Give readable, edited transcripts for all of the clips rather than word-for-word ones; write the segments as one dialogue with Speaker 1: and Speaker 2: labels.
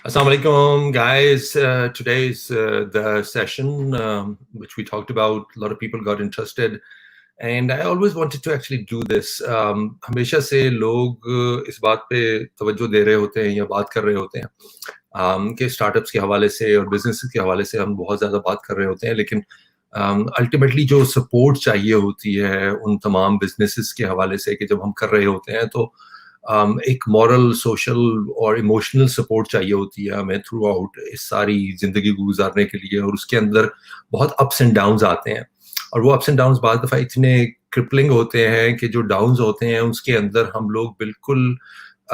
Speaker 1: Assalamu alaikum, guys. Today is the session which we talked about. A lot of people got interested, and I always wanted to actually do this. हमेशा से लोग इस बात पे तवज्जो दे रहे होते हैं या बात कर रहे होते हैं कि स्टार्टअप्स के हवाले से और बिजनेस के हवाले से हम बहुत ज़्यादा बात कर रहे होते हैं, लेकिन अल्टीमेटली जो सपोर्ट चाहिए होती है उन तमाम बिजनेसेस के हवाले से कि जब हम कर रहे होते हैं तो एक मॉरल, सोशल और इमोशनल सपोर्ट चाहिए होती है हमें थ्रू आउट इस सारी ज़िंदगी को गुजारने के लिए। और उसके अंदर बहुत अप्स एंड डाउन्स आते हैं, और वो अप्स एंड डाउन्स बाद दफ़ा इतने क्रिपलिंग होते हैं कि जो डाउन्स होते हैं उसके अंदर हम लोग बिल्कुल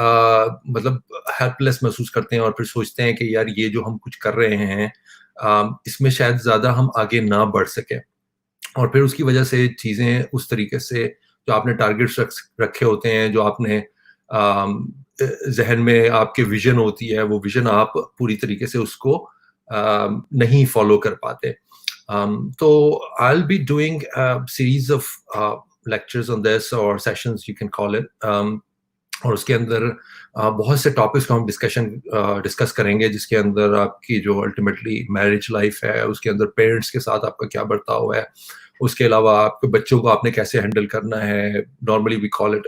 Speaker 1: मतलब हेल्पलेस महसूस करते हैं और फिर सोचते हैं कि यार ये जो हम कुछ कर रहे हैं इसमें शायद ज़्यादा हम आगे ना बढ़ सकें, और फिर उसकी वजह से चीज़ें उस तरीके से जो आपने टारगेट्स रखे होते हैं, जो आपने जहन में आपके विजन होती है, वो विजन आप पूरी तरीके से उसको नहीं फॉलो कर पाते। तो I will be doing series of lectures on this और sessions you can call it, और उसके अंदर बहुत से टॉपिक्स को हम डिस्कस करेंगे, जिसके अंदर आपकी जो अल्टीमेटली मैरिज लाइफ है, उसके अंदर पेरेंट्स के साथ आपका क्या बर्ताव है, उसके अलावा आपके बच्चों को आपने कैसे हैंडल करना है, normally we call it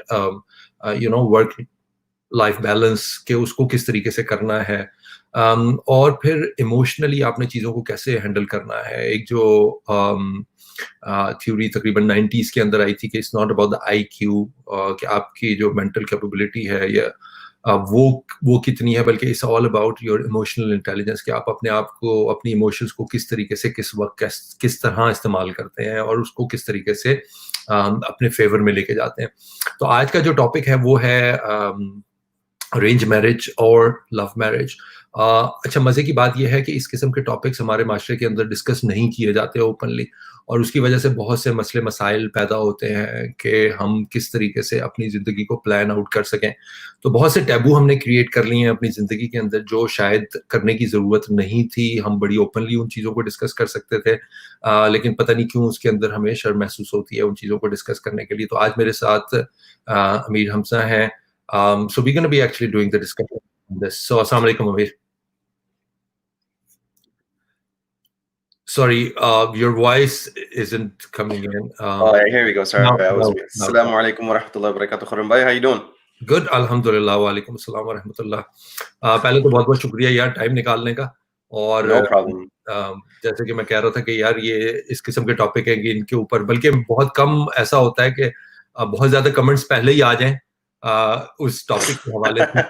Speaker 1: work life balance, के उसको किस तरीके से करना है, और फिर इमोशनली आपने चीज़ों को कैसे हैंडल करना है। एक जो थ्योरी तकरीबन 90s के अंदर आई थी कि it's not about the IQ, कि आपकी जो मेंटल कैपेबिलिटी है या वो कितनी है, बल्कि it's all about your emotional intelligence, कि आप अपने आप को, अपनी इमोशंस को किस तरीके से, किस वक्त, किस तरह इस्तेमाल करते हैं और उसको किस तरीके से अपने फेवर में लेके जाते हैं। तो आज का जो टॉपिक है वो है अरेंज मैरिज और लव मैरिज। अच्छा, मज़े की बात यह है कि इस किस्म के टॉपिक्स हमारे माशरे के अंदर डिस्कस नहीं किए जाते ओपनली, और उसकी वजह से बहुत से मसले मसाइल पैदा होते हैं कि हम किस तरीके से अपनी ज़िंदगी को प्लान आउट कर सकें। तो बहुत से टैबू हमने क्रिएट कर लिए हैं अपनी ज़िंदगी के अंदर, जो शायद करने की ज़रूरत नहीं थी। हम बड़ी ओपनली उन चीज़ों को डिस्कस कर सकते थे, लेकिन पता नहीं क्यों उसके अंदर हमें शर्म महसूस होती है उन चीज़ों को डिस्कस करने के लिए। तो आज मेरे साथ अमीर हमजा हैं। So we're going to be actually doing the discussion on this. So assalamu alaikum, Ameer. Sorry, your voice isn't coming in.
Speaker 2: Here we go. Sorry, I was mute. Assalamu alaikum wa rahmatullahi wa barakatuh. Khurram bhai, how you doing?
Speaker 1: Good, alhamdulillah, wa alaikum assalam wa rahmatullah. पहले तो बहुत बहुत शुक्रिया यार time निकालने का, और
Speaker 2: No problem.
Speaker 1: जैसे कि मैं कह रहा था कि यार ये इस किस्म के टॉपिक है कि इनके ऊपर बल्कि बहुत कम ऐसा होता है कि बहुत ज्यादा कमेंट्स पहले ही आ जाएं उस टॉपिक के हवाले से।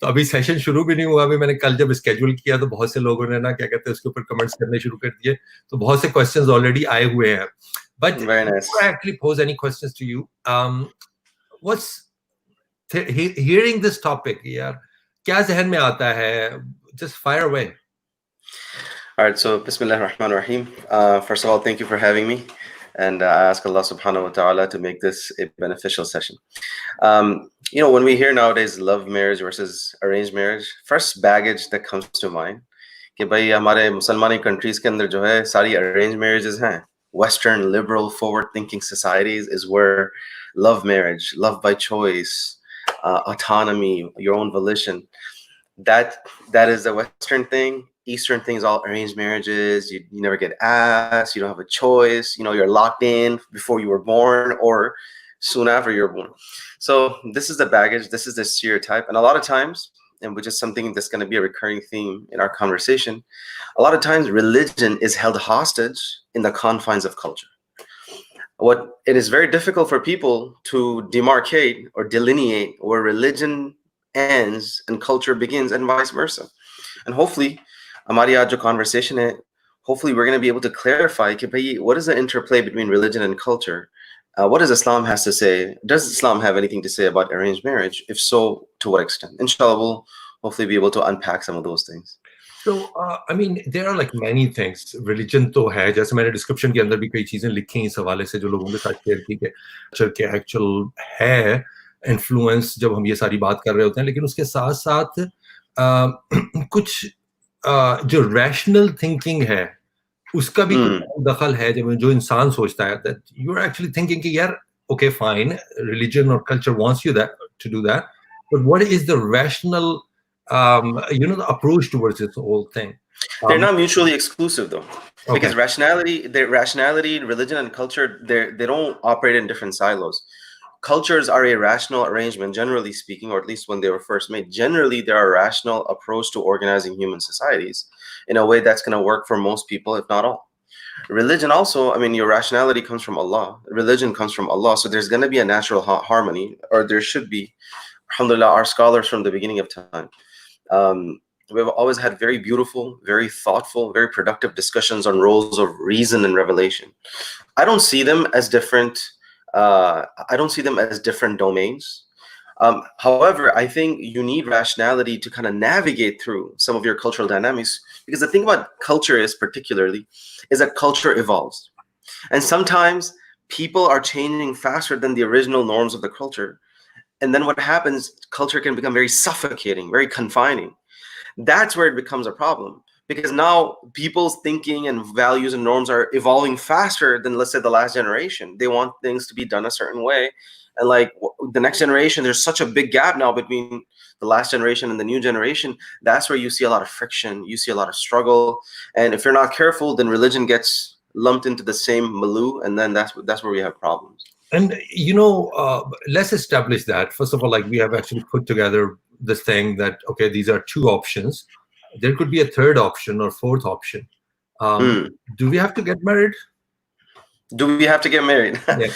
Speaker 1: तो अभी सेशन शुरू भी नहीं हुआ, अभी मैंने कल जब स्केड्यूल किया तो बहुत से लोगों ने ना क्या कहते हैं उसके ऊपर कमेंट्स करने शुरू कर दिए, तो बहुत से क्वेश्चंस ऑलरेडी आए हुए हैं। But before I actually pose any questions to you, what's hearing this topic, यार क्या जहन में आता है? Just fire away.
Speaker 2: All right, so Bismillahir Rahmanir Rahim. First of all, thank you for having me. And I ask Allah subhanahu wa ta'ala to make this a beneficial session. You know, when we hear nowadays love marriage versus arranged marriage, first baggage that comes to mind कि भाई हमारे मुसलमानी countries के अंदर जो है सारी arranged marriages हैं. Western liberal forward thinking societies is where love marriage, love by choice, autonomy, your own volition, that is the Western thing. Eastern things, all arranged marriages, you never get asked, you don't have a choice, you know, you're locked in before you were born or soon after you're born. So this is the baggage, this is the stereotype. And a lot of times, and which is something that's going to be a recurring theme in our conversation, a lot of times religion is held hostage in the confines of culture. It is very difficult for people to demarcate or delineate where religion ends and culture begins and vice versa. And hopefully, हमारी आज जो conversation है, hopefully we're going to be able to clarify कि भाई what is the interplay between religion and culture? What does Islam has to say? Does Islam have anything to say about arranged marriage? If so, to what extent? Inshallah, we'll hopefully be able to unpack some of those things.
Speaker 1: So, I mean, there are like many things. Religion तो है, जैसे मैंने description के अंदर भी कई चीजें लिखी हैं इस हवाले से जो लोगों के साथ शेयर की कि actual है influence जब हम ये सारी बात कर रहे होते हैं, लेकिन उसके साथ साथ कुछ जो रैशनल थिंकिंग है उसका भी कुछ दखल है, जब जो इंसान सोचता है that you are actually thinking कि यार okay fine, religion or culture wants you that to do that, but what is the rational the approach towards this whole thing.
Speaker 2: They're not mutually exclusive though,
Speaker 1: Okay.
Speaker 2: because rationality, religion, and culture, they don't operate in different silos. Cultures are a rational arrangement, generally speaking, or at least when they were first made. Generally, they are a rational approach to organizing human societies in a way that's going to work for most people, if not all. Religion also, I mean, your rationality comes from Allah. Religion comes from Allah. So there's going to be a natural harmony, or there should be. Alhamdulillah, our scholars from the beginning of time, we've always had very beautiful, very thoughtful, very productive discussions on roles of reason and revelation. I don't see them as different. I don't see them as different domains. However, I think you need rationality to kind of navigate through some of your cultural dynamics, because the thing about culture is that culture evolves. And sometimes people are changing faster than the original norms of the culture. And then what happens, culture can become very suffocating, very confining. That's where it becomes a problem, because now people's thinking and values and norms are evolving faster than, let's say, the last generation. They want things to be done a certain way. And like the next generation, there's such a big gap now between the last generation and the new generation. That's where you see a lot of friction. You see a lot of struggle. And if you're not careful, then religion gets lumped into the same milieu. And then that's where we have problems.
Speaker 1: And, let's establish that. First of all, like, we have actually put together this thing that, okay, these are two options. There could be a third option or fourth option. Do we have to get married?
Speaker 2: Do we have to get married?
Speaker 1: Yeah.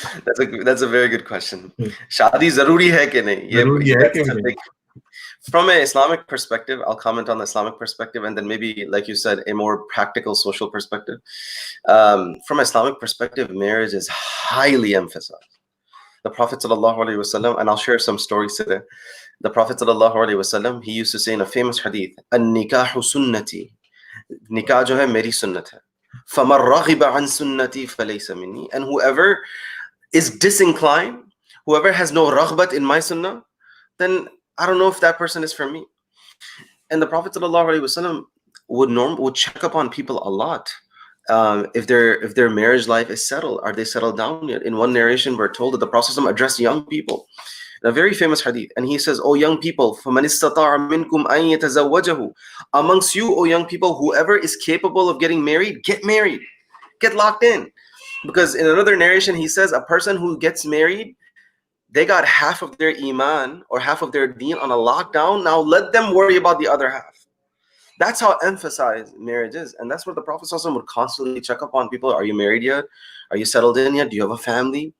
Speaker 2: That's a very good question. Shadi zaruri hai ki nahi? From an Islamic perspective, I'll comment on the Islamic perspective, and then maybe, like you said, a more practical social perspective. From an Islamic perspective, marriage is highly emphasized. The Prophet ﷺ, and I'll share some stories today. The Prophet ﷺ, he used to say in a famous hadith, "An-nikahu sunnati." Nikah jo hai meri sunnat hai. فَمَنْ رَغِبَ عَنْ سُنَّتِي فَلَيْسَ مِنِّي. And whoever is disinclined, whoever has no raghbat in my sunnah, then I don't know if that person is for me. And the Prophet ﷺ would check up on people a lot. If their marriage life is settled, are they settled down yet? In one narration, we're told that the Prophet ﷺ addressed young people. A very famous hadith, and he says, "O young people, فَمَنِ اسْتَطَاعَ مِنْكُمْ أَنْ يَتَزَوَّجَهُ." Amongst you, O young people, whoever is capable of getting married, get married, get locked in. Because in another narration, he says, a person who gets married, they got half of their iman or half of their deen on a lockdown. Now let them worry about the other half. That's how emphasized marriage is. And that's what the Prophet ﷺ would constantly check up on people. Are you married yet? Are you settled in yet? Do you have a family?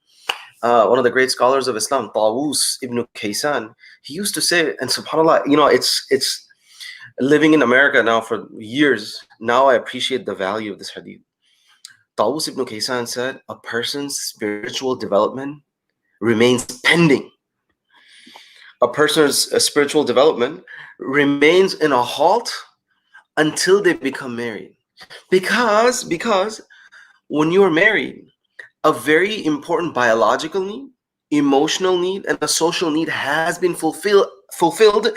Speaker 2: One of the great scholars of Islam, Tawus ibn Kaysan, he used to say, and subhanAllah, it's living in America now for years. Now I appreciate the value of this hadith. Tawus ibn Kaysan said, a person's spiritual development remains pending. A person's spiritual development remains in a halt until they become married. Because when you are married, a very important biological need, emotional need, and a social need has been fulfilled,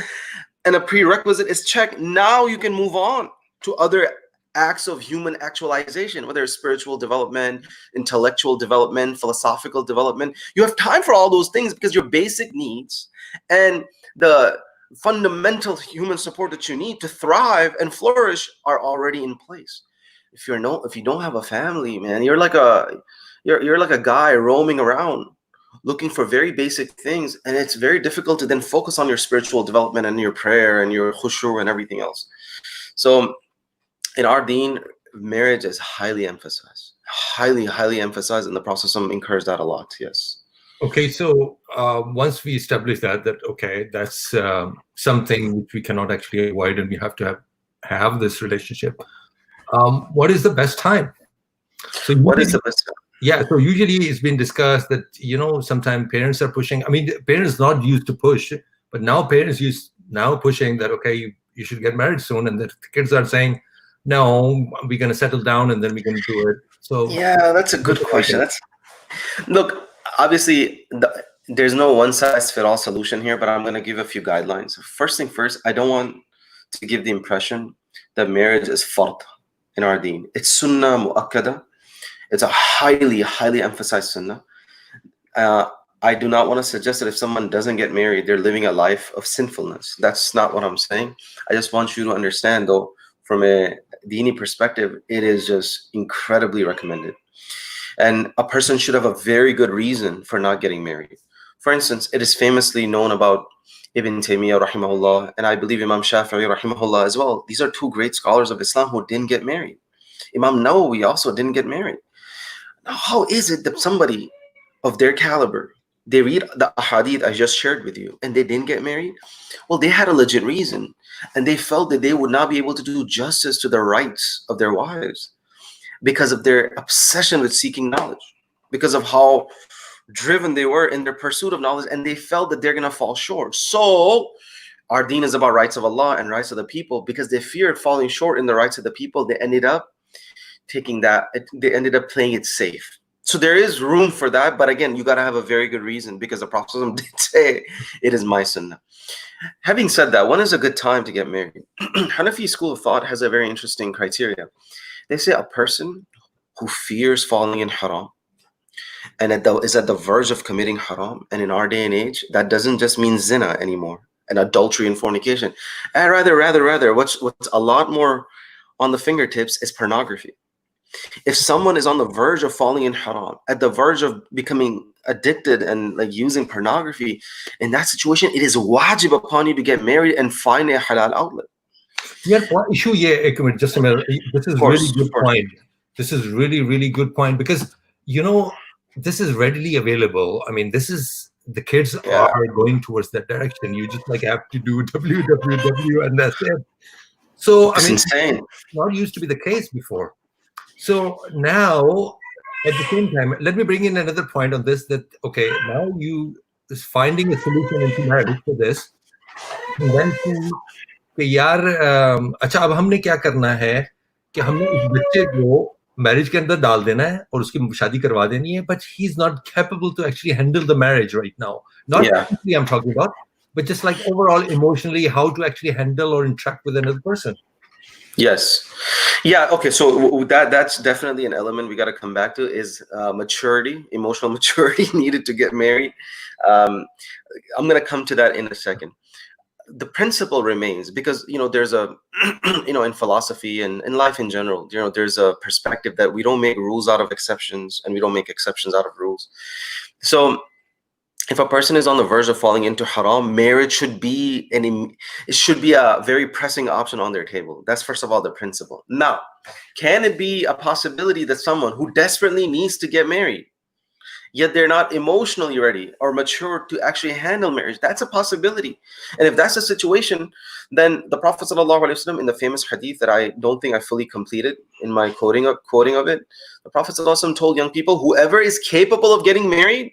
Speaker 2: and a prerequisite is checked. Now you can move on to other acts of human actualization, whether it's spiritual development, intellectual development, philosophical development. You have time for all those things because your basic needs and the fundamental human support that you need to thrive and flourish are already in place. If you don't have a family, man, you're like a guy roaming around looking for very basic things, and it's very difficult to then focus on your spiritual development and your prayer and your khushu and everything else. So in our deen, marriage is highly emphasized, highly emphasized, and the Prophet encouraged that a lot. Yes.
Speaker 1: Okay, so once we establish that okay, that's something which we cannot actually avoid, and we have to have this relationship. What is the best time? So
Speaker 2: what is the best time?
Speaker 1: Yeah, so usually it's been discussed that sometimes parents are pushing. I mean, parents not used to push, but now parents now pushing that, okay, you should get married soon, and the kids are saying, no, we're going to settle down and then we're going to do it. So
Speaker 2: yeah, that's a good question. Look, obviously there's no one-size-fits-all solution here, but I'm going to give a few guidelines. First thing first, I don't want to give the impression that marriage is fard in our deen. It's sunnah mu'akkada. It's a highly emphasized sunnah. I do not want to suggest that if someone doesn't get married, they're living a life of sinfulness. That's not what I'm saying. I just want you to understand, though, from a dini perspective, it is just incredibly recommended. And a person should have a very good reason for not getting married. For instance, it is famously known about Ibn Taymiyyah rahimahullah, and I believe Imam Shafi'i rahimahullah as well. These are two great scholars of Islam who didn't get married. Imam Nawawi also didn't get married. Now, how is it that somebody of their caliber, they read the ahadith I just shared with you, and they didn't get married? Well, they had a legit reason, and they felt that they would not be able to do justice to the rights of their wives because of their obsession with seeking knowledge, because of how driven they were in their pursuit of knowledge, and they felt that they're going to fall short. So our deen is about rights of Allah and rights of the people. Because they feared falling short in the rights of the people, they ended up playing it safe. So there is room for that, but again, you got to have a very good reason, because the Prophet ﷺ did say it is my sunnah. Having said that, when is a good time to get married? Hanafi school of thought has a very interesting criteria. They say a person who fears falling in haram and is at the verge of committing haram, and in our day and age, that doesn't just mean zina anymore and adultery and fornication. And rather, what's a lot more on the fingertips is pornography. If someone is on the verge of falling in haram, at the verge of becoming addicted and like using pornography, in that situation, it is wajib upon you to get married and find a halal outlet.
Speaker 1: Yeah, issue. Yeah, just a minute. This is really good point. This is really good point, because this is readily available. I mean, the kids are going towards that direction. You just like have to do www and that's it. So I mean,
Speaker 2: insane.
Speaker 1: It's not used to be the case before. So now, at the same time, let me bring in another point on this. That okay, now you is finding a solution into marriage for this, and then कि यार अच्छा अब हमने क्या करना है कि हमने उस बच्चे को मैरिज के अंदर डाल देना है और उसकी शादी करवा देनी है, but he's not capable to actually handle the marriage right now. Not physically I'm talking about, but just like overall emotionally, how to actually handle or interact with another person.
Speaker 2: Yes. Yeah. Okay. So that's definitely an element we got to come back to is maturity, emotional maturity needed to get married. I'm going to come to that in a second. The principle remains, because there's a in philosophy and in life in general, there's a perspective that we don't make rules out of exceptions and we don't make exceptions out of rules. So if a person is on the verge of falling into haram, marriage should be a very pressing option on their table. That's first of all the principle. Now, can it be a possibility that someone who desperately needs to get married, yet they're not emotionally ready or mature to actually handle marriage? That's a possibility. And if that's the situation, then the Prophet ﷺ, in the famous hadith that I don't think I fully completed in my quoting of it, the Prophet ﷺ told young people, whoever is capable of getting married,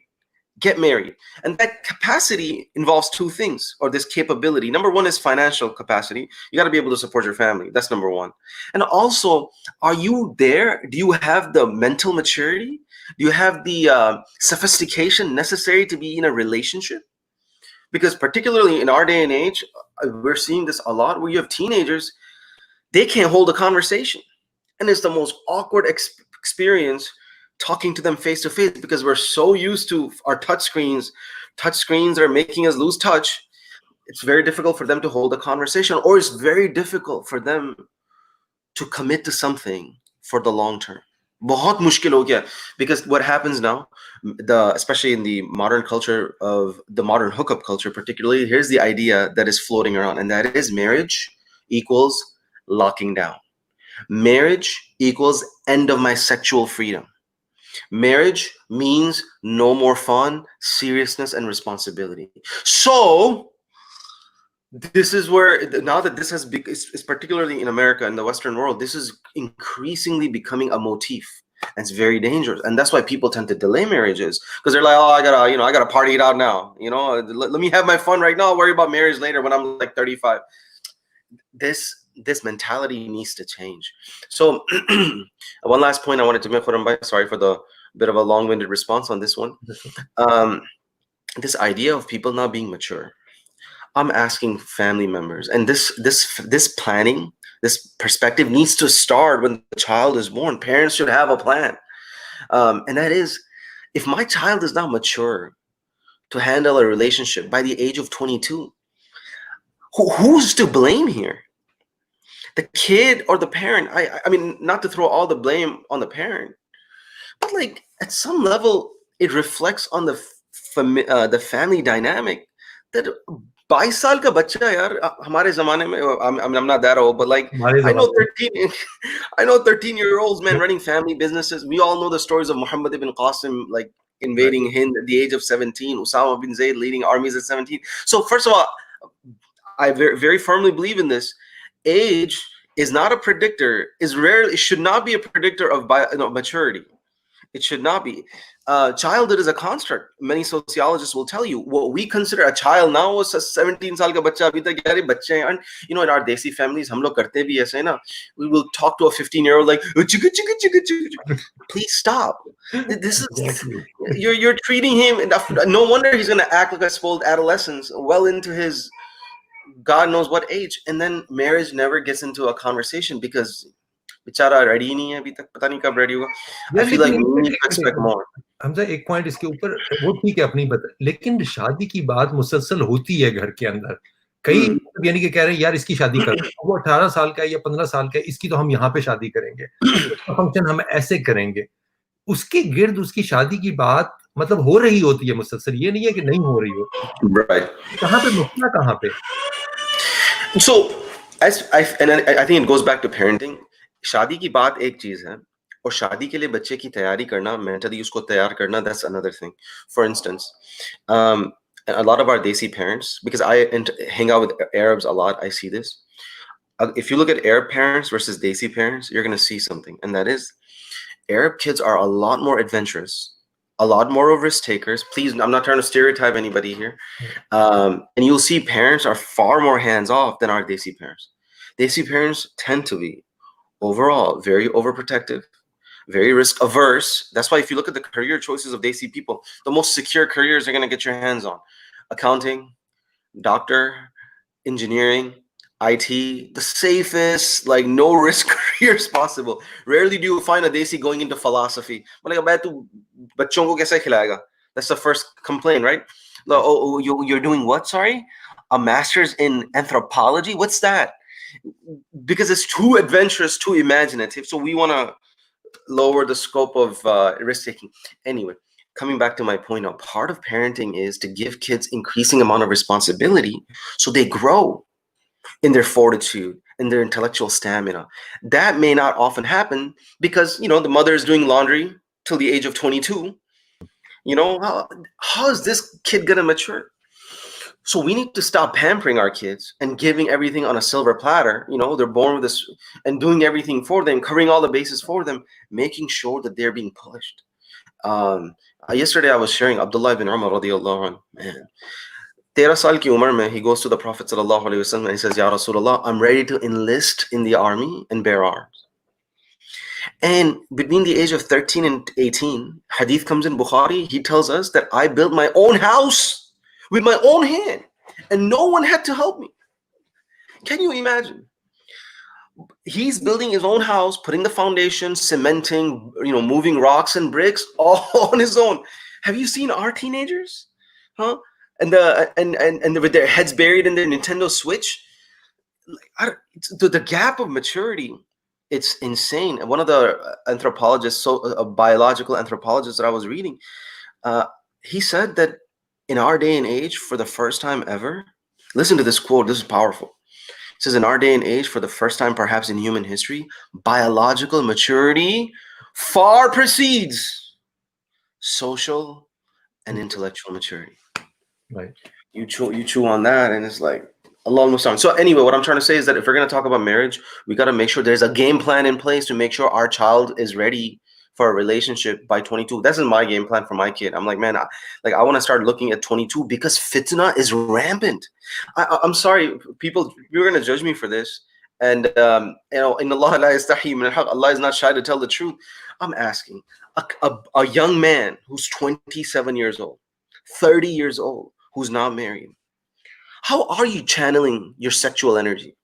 Speaker 2: get married. And that capacity involves two things, or this capability. Number one is financial capacity. You got to be able to support your family. That's number one. And also, are you there? Do you have the mental maturity? Do you have the sophistication necessary to be in a relationship? Because particularly in our day and age, we're seeing this a lot, where you have teenagers, they can't hold a conversation. And it's the most awkward experience talking to them face to face, because we're so used to our touch screens. Touch screens are making us lose touch. It's very difficult for them to hold a conversation, or it's very difficult for them to commit to something for the long term. बहुत मुश्किल हो गया, because what happens now, especially in the modern culture of the modern hookup culture particularly, here's the idea that is floating around, and that is marriage equals locking down. Marriage equals end of my sexual freedom. Marriage means no more fun, seriousness, and responsibility. So this is where, now that this has become, particularly in America and the Western world, this is increasingly becoming a motif, and it's very dangerous. And that's why people tend to delay marriages, because they're like, oh, I gotta party it out now. Let me have my fun right now. I'll worry about marriage later when I'm like 35. This mentality needs to change. So one last point I wanted to make, Khurram, sorry for the bit of a long-winded response on this one. This idea of people not being mature. I'm asking family members, and this planning, this perspective needs to start when the child is born. Parents should have a plan. And that is, if my child is not mature to handle a relationship by the age of 22. Who's to blame here? The kid or the parent? I mean, not to throw all the blame on the parent, but like at some level, it reflects on the family dynamic. That 22 साल का बच्चा यार हमारे ज़माने में, I'm not that old, but like I know 13 I know 13-year-olds, man, running family businesses. We all know the stories of Muhammad ibn Qasim, like invading Hind at the age of 17, Usama bin Zayd leading armies at 17. So first of all, I very, very firmly believe in this. Age is not a predictor, it should not be a predictor of maturity. It should not be. Childhood is a construct. Many sociologists will tell you what we consider a child now is a 17 साल का बच्चा अभी तक यार बच्चे हैं. And you know, in our desi families, हम लोग करते भी ऐसे ना. We will talk to a 15-year-old like, chicka, chicka, chicka, chicka. Please stop. This is you're treating him. No wonder he's gonna act like a spoiled adolescent, well into his God knows what age, and then marriage never gets into a conversation because बेचारा ready नहीं है अभी तक, पता नहीं कब ready होगा. I feel like we need to expect more.
Speaker 1: Hamza एक पॉइंट इसके ऊपर, वो ठीक है अपनी बता, लेकिन शादी की बात मुसलसल होती है घर के अंदर. कई यानी कि कह रहे हैं यार इसकी शादी कर, वो 18 साल का है या 15 साल का है, इसकी तो हम यहाँ पे शादी करेंगे, फंक्शन हम ऐसे करेंगे. उसके गिर्द उसकी शादी की बात मतलब हो रही होती है मुसलसल, ये नहीं है कि नहीं हो रही होती.
Speaker 2: Right.
Speaker 1: कहाँ पे मसला कहाँ पे?
Speaker 2: So I think it goes back to parenting. शादी की बात एक चीज है, और शादी के लिए बच्चे की तैयारी करना, मेंटली उसको तैयार करना, that's another thing. For instance, a lot of our Desi parents, because I hang out with Arabs a lot, I see this. If you look at Arab parents versus Desi parents, you're going to see something, and that is Arab kids are a lot more adventurous, a lot more of risk takers. Please, I'm not trying to stereotype anybody here. And you'll see parents are far more hands-off than our Desi parents. Desi parents tend to be overall very overprotective, very risk averse. That's why if you look at the career choices of Desi people, the most secure careers you're going to get your hands on: accounting, doctor, engineering, IT, the safest, like no risk careers possible. Rarely do you find a Desi going into philosophy. That's the first complaint, right? Oh, you're doing what? Sorry, a master's in anthropology? What's that? Because it's too adventurous, too imaginative. So we want to lower the scope of risk-taking. Anyway, coming back to my point now, part of parenting is to give kids increasing amount of responsibility so they grow in their fortitude, in their intellectual stamina. That may not often happen because, you know, the mother is doing laundry till the age of 22. You know, how is this kid going to mature? So we need to stop pampering our kids and giving everything on a silver platter. You know, they're born with this, and doing everything for them, covering all the bases for them, making sure that they're being polished. Yesterday I was sharing Abdullah ibn Umar radiallahu anhu, man. 13 saal ki umar mein, he goes to the Prophet sallallahu alaihi wasallam and he says, Ya Rasulullah, I'm ready to enlist in the army and bear arms. And between the age of 13 and 18, hadith comes in Bukhari, he tells us that I built my own house with my own hand, and no one had to help me. Can you imagine? He's building his own house, putting the foundation, cementing, you know, moving rocks and bricks all on his own. Have you seen our teenagers? Huh? And with their heads buried in their Nintendo Switch? The gap of maturity, it's insane. And one of the anthropologists, a biological anthropologist that I was reading, he said that in our day and age, for the first time ever, listen to this quote, this is powerful. It says, in our day and age, for the first time perhaps in human history, biological maturity far precedes social and intellectual maturity.
Speaker 1: Right.
Speaker 2: You chew on that, and it's like, Allah Muslim. So anyway, what I'm trying to say is that if we're going to talk about marriage, we got to make sure there's a game plan in place to make sure our child is ready for a relationship by 22. That's my game plan for my kid. I'm like, man, I want to start looking at 22 because fitna is rampant. I'm sorry, people, you're going to judge me for this. And, you know, in Allah, Allah is not shy to tell the truth. I'm asking a young man who's 27 years old, 30 years old, who's not married, how are you channeling your sexual energy?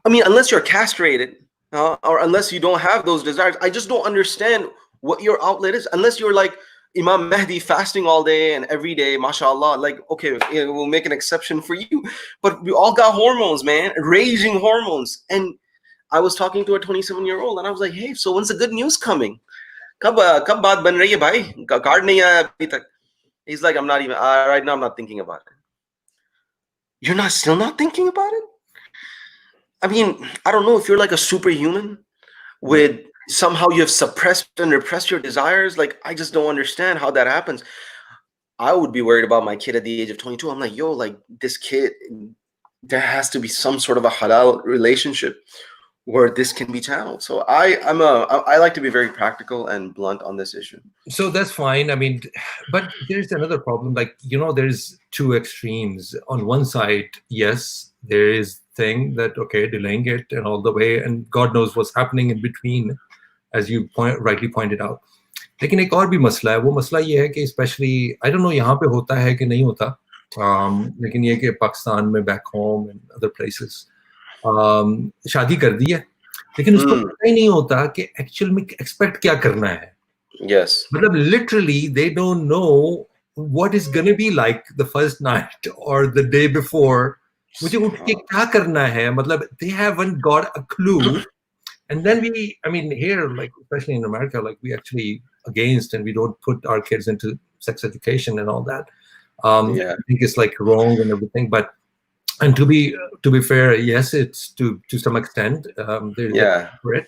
Speaker 2: I mean, unless you're castrated, or unless you don't have those desires, I just don't understand what your outlet is. Unless you're like Imam Mahdi fasting all day and every day, mashallah, like, okay, we'll make an exception for you. But we all got hormones, man, raging hormones. And I was talking to a 27-year-old and I was like, hey, so when's the good news coming? Kab baat ban rahi hai bhai? Card nahi aaya abhi tak. He's like, I'm not even, right now I'm not thinking about it. You're not still not thinking about it? I mean, I don't know if you're like a superhuman with somehow you have suppressed and repressed your desires. Like, I just don't understand how that happens. I would be worried about my kid at the age of 22. I'm like, yo, like this kid, there has to be some sort of a halal relationship where this can be channeled. So I like to be very practical and blunt on this issue.
Speaker 1: So that's fine. I mean, but there's another problem. Like, there's two extremes. On one side, yes, there is thing that, okay, delaying it and all the way, and God knows what's happening in between, as you rightly pointed out. लेकिन एक और भी मसला है. वो मसला ये है कि स्पेशली आई डोंट नो यहाँ पे होता है कि नहीं होता, लेकिन ये कि पाकिस्तान में back home and other places शादी कर दी है, लेकिन उसको पता ही नहीं होता कि एक्चुअल में एक्सपेक्ट क्या करना है. मतलब literally they don't know what is gonna be like the first night और द डे बिफोर. मुझे उठ के क्या करना है, मतलब they haven't got a clue. And then I mean, here, like, especially in America, like, we actually against, and we don't put our kids into sex education and all that. I think it's like wrong and everything. But, and to be fair, yes, it's to some extent, for it.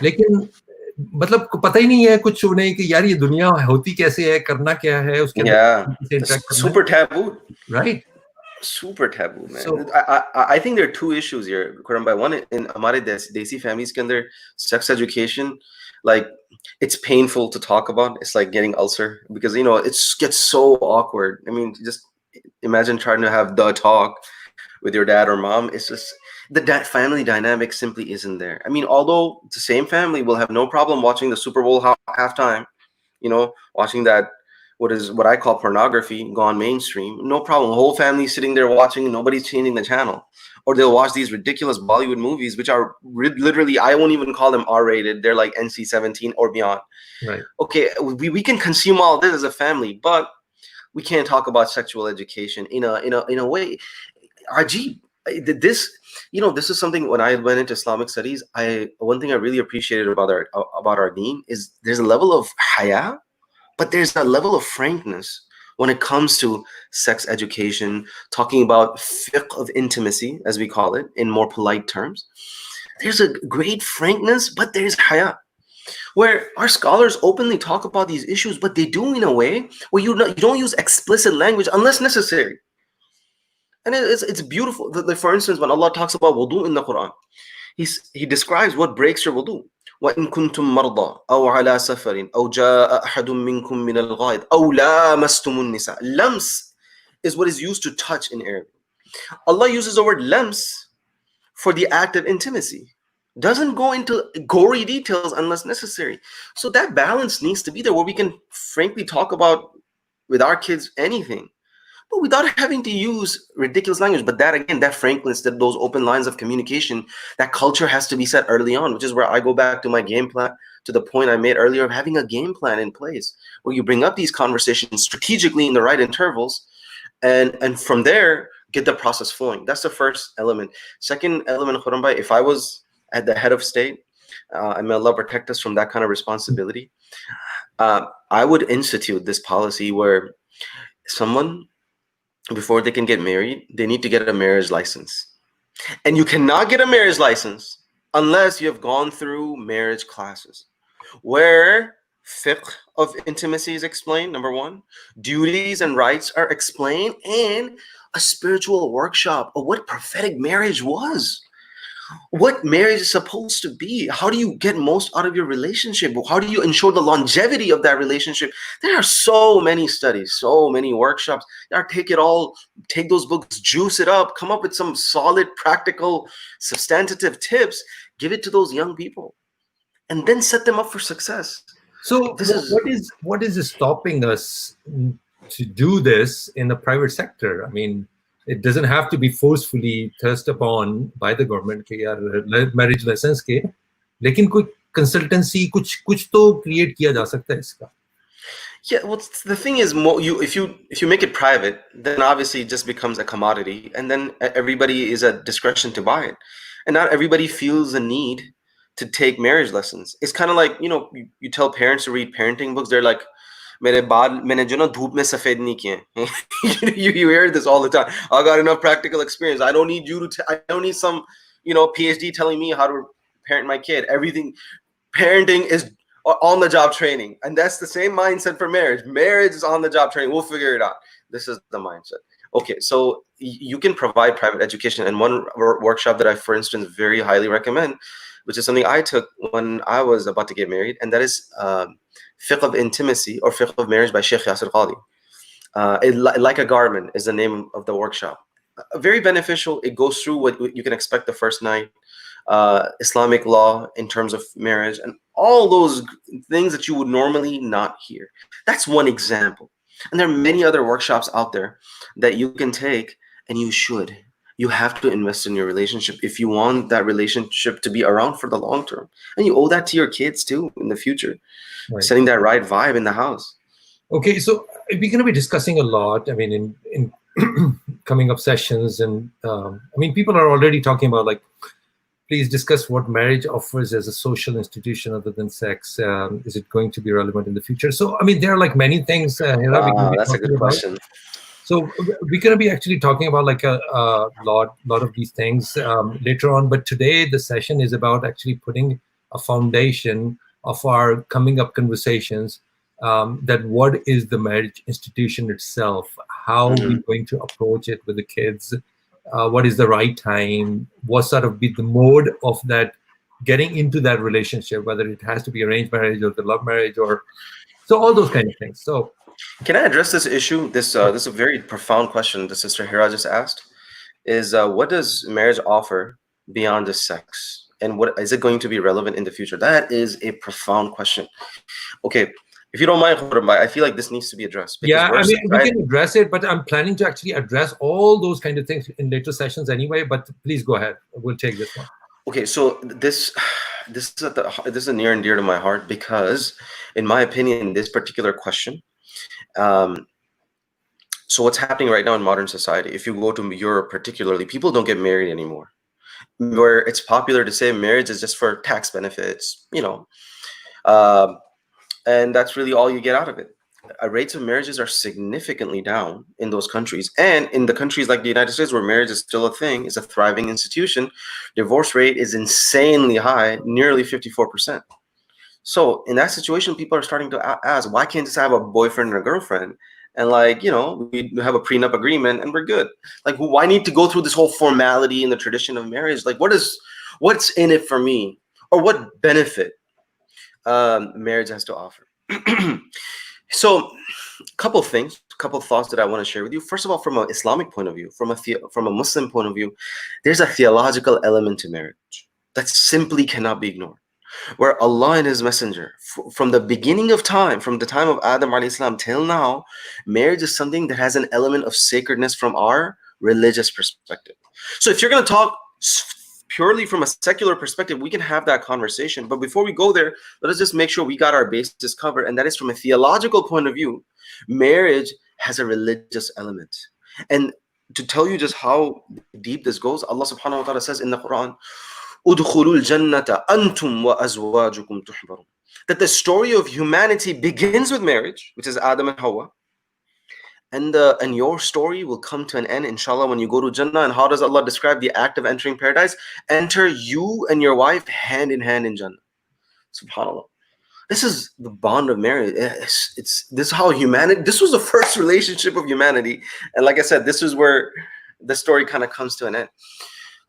Speaker 1: लेकिन मतलब पता ही नहीं है कुछ उन्हें कि यार ये दुनिया होती कैसे है, करना क्या है, उसके
Speaker 2: super taboo,
Speaker 1: right?
Speaker 2: Super taboo, man. So, I think there are two issues here, Khurram. By one, in हमारे देसी families के अंदर sex education, like, it's painful to talk about. It's like getting ulcer because it gets so awkward. I mean, just imagine trying to have the talk with your dad or mom. It's just the family dynamic simply isn't there. I mean, although the same family will have no problem watching the Super Bowl halftime, watching that. What I call pornography gone mainstream, no problem. The whole family sitting there watching, nobody's changing the channel. Or they'll watch these ridiculous Bollywood movies, which are literally, I won't even call them R-rated. They're like NC-17 or beyond.
Speaker 1: Right.
Speaker 2: Okay, we can consume all this as a family, but we can't talk about sexual education in a way. Ajib, this is something. When I went into Islamic studies, one thing I really appreciated about our deen is there's a level of haya. But there's a level of frankness when it comes to sex education, talking about fiqh of intimacy, as we call it, in more polite terms. There's a great frankness, but there's haya, where our scholars openly talk about these issues, but they do in a way where you don't use explicit language unless necessary. And it's beautiful. For instance, when Allah talks about wudu in the Quran, He describes what breaks your wudu. وَإِن كُنتُم مَرْضَى أَوْ عَلَى سَفَرٍ أَوْ جَاءَ أَحَدٌ مِّنكُم مِّنَ الْغَائِطِ أَوْ لَامَسْتُمُ النِّسَاءَ. Lams is what is used to touch in Arabic. Allah uses the word lams for the act of intimacy. Doesn't go into gory details unless necessary. So that balance needs to be there where we can frankly talk about with our kids anything, but without having to use ridiculous language. But that, again, that frankness, that those open lines of communication, that culture has to be set early on, which is where I go back to my game plan, to the point I made earlier of having a game plan in place where you bring up these conversations strategically in the right intervals, and from there get the process flowing. That's the first element. Second element, Khurram bhai, if I was at the head of state, and may Allah protect us from that kind of responsibility, I would institute this policy where someone, before they can get married, they need to get a marriage license. And you cannot get a marriage license unless you have gone through marriage classes where fiqh of intimacy is explained, number one, duties and rights are explained, and a spiritual workshop of what prophetic marriage was. What marriage is supposed to be. How do you get most out of your relationship? How do you ensure the longevity of that relationship? There are so many studies, so many workshops. Take those books, juice it up, come up with some solid, practical, substantive tips, give it to those young people, and then set them up for success.
Speaker 1: So what is stopping us to do this in the private sector? I mean, it doesn't have to be forcefully thrust upon by the government के यार marriage license के, लेकिन कोई consultancy कुछ तो create किया जा सकता है इसका.
Speaker 2: Yeah, well, the thing is, if you make it private, then obviously it just becomes a commodity, and then everybody is at discretion to buy it, and not everybody feels the need to take marriage lessons. It's kind of like, you tell parents to read parenting books. They're like, मेरे बाल मैंने जो ना धूप में सफेद नहीं किए हैं." You hear this all the time. I got enough practical experience. I don't need you to. I don't need some PhD telling me how to parent my kid. Everything parenting is on the job training, and that's the same mindset for marriage. Marriage is on the job training. We'll figure it out. This is the mindset. Okay, so you can provide private education, and one workshop that I, for instance, very highly recommend, which is something I took when I was about to get married, and that is Fiqh of Intimacy or Fiqh of Marriage by Sheikh Yasir Qadi. Like a Garment is the name of the workshop. Very beneficial. It goes through what you can expect the first night, Islamic law in terms of marriage, and all those things that you would normally not hear. That's one example. And there are many other workshops out there that you can take, and you should. You have to invest in your relationship if you want that relationship to be around for the long term. And you owe that to your kids too in the future,
Speaker 1: Right.
Speaker 2: setting that right vibe in the house.
Speaker 1: Okay, so we're going to be discussing a lot. I mean, in coming up sessions, and I mean, people are already talking about, like, please discuss what marriage offers as a social institution other than sex. Is it going to be relevant in the future? So, I mean, there are like many things. Hira, we can be
Speaker 2: That's a
Speaker 1: talking
Speaker 2: good
Speaker 1: about.
Speaker 2: question.
Speaker 1: So we're going to be actually talking about like a lot of these things later on. But today the session is about actually putting a foundation of our coming up conversations. That what is the marriage institution itself? How we're going to approach it with the kids? What is the right time? What sort of be the mode of that getting into that relationship? Whether it has to be arranged marriage or the love marriage, or so all those kind of things. So.
Speaker 2: Can I address this issue? This is a very profound question the sister Hira just asked. Is what does marriage offer beyond the sex, and what is it going to be relevant in the future? That is a profound question. Okay, if you don't mind, Khurram, I feel like this needs to be addressed.
Speaker 1: Yeah, I mean, we can address it, but I'm planning to actually address all those kind of things in later sessions anyway. But please go ahead. We'll take this one.
Speaker 2: Okay, so this is a near and dear to my heart, because, in my opinion, this particular question. So what's happening right now in modern society, if you go to Europe particularly, people don't get married anymore. Where it's popular to say marriage is just for tax benefits, and that's really all you get out of it. Rates of marriages are significantly down in those countries. And in the countries like the United States, where marriage is still a thing, is a thriving institution, divorce rate is insanely high, nearly 54%. So in that situation, people are starting to ask, why can't just have a boyfriend and a girlfriend? And we have a prenup agreement and we're good. Like, why need to go through this whole formality in the tradition of marriage? Like, what's in it for me? Or what benefit marriage has to offer? So a couple thoughts that I want to share with you. First of all, from an Islamic point of view, from a Muslim point of view, there's a theological element to marriage that simply cannot be ignored. Where Allah and His Messenger, from the beginning of time, from the time of Adam alayhi salam till now, marriage is something that has an element of sacredness from our religious perspective. So if you're going to talk purely from a secular perspective, we can have that conversation. But before we go there, let us just make sure we got our bases covered. And that is, from a theological point of view, marriage has a religious element. And to tell you just how deep this goes, Allah subhanahu wa ta'ala says in the Quran, "Udkhulul jannata antum wa azwajukum tuhbarun." That the story of humanity begins with marriage, which is Adam and Hawa. And your story will come to an end, inshallah, when you go to Jannah. And how does Allah describe the act of entering paradise? Enter you and your wife hand in hand in Jannah. SubhanAllah. This is the bond of marriage. This is how humanity, this was the first relationship of humanity. And like I said, this is where the story kind of comes to an end.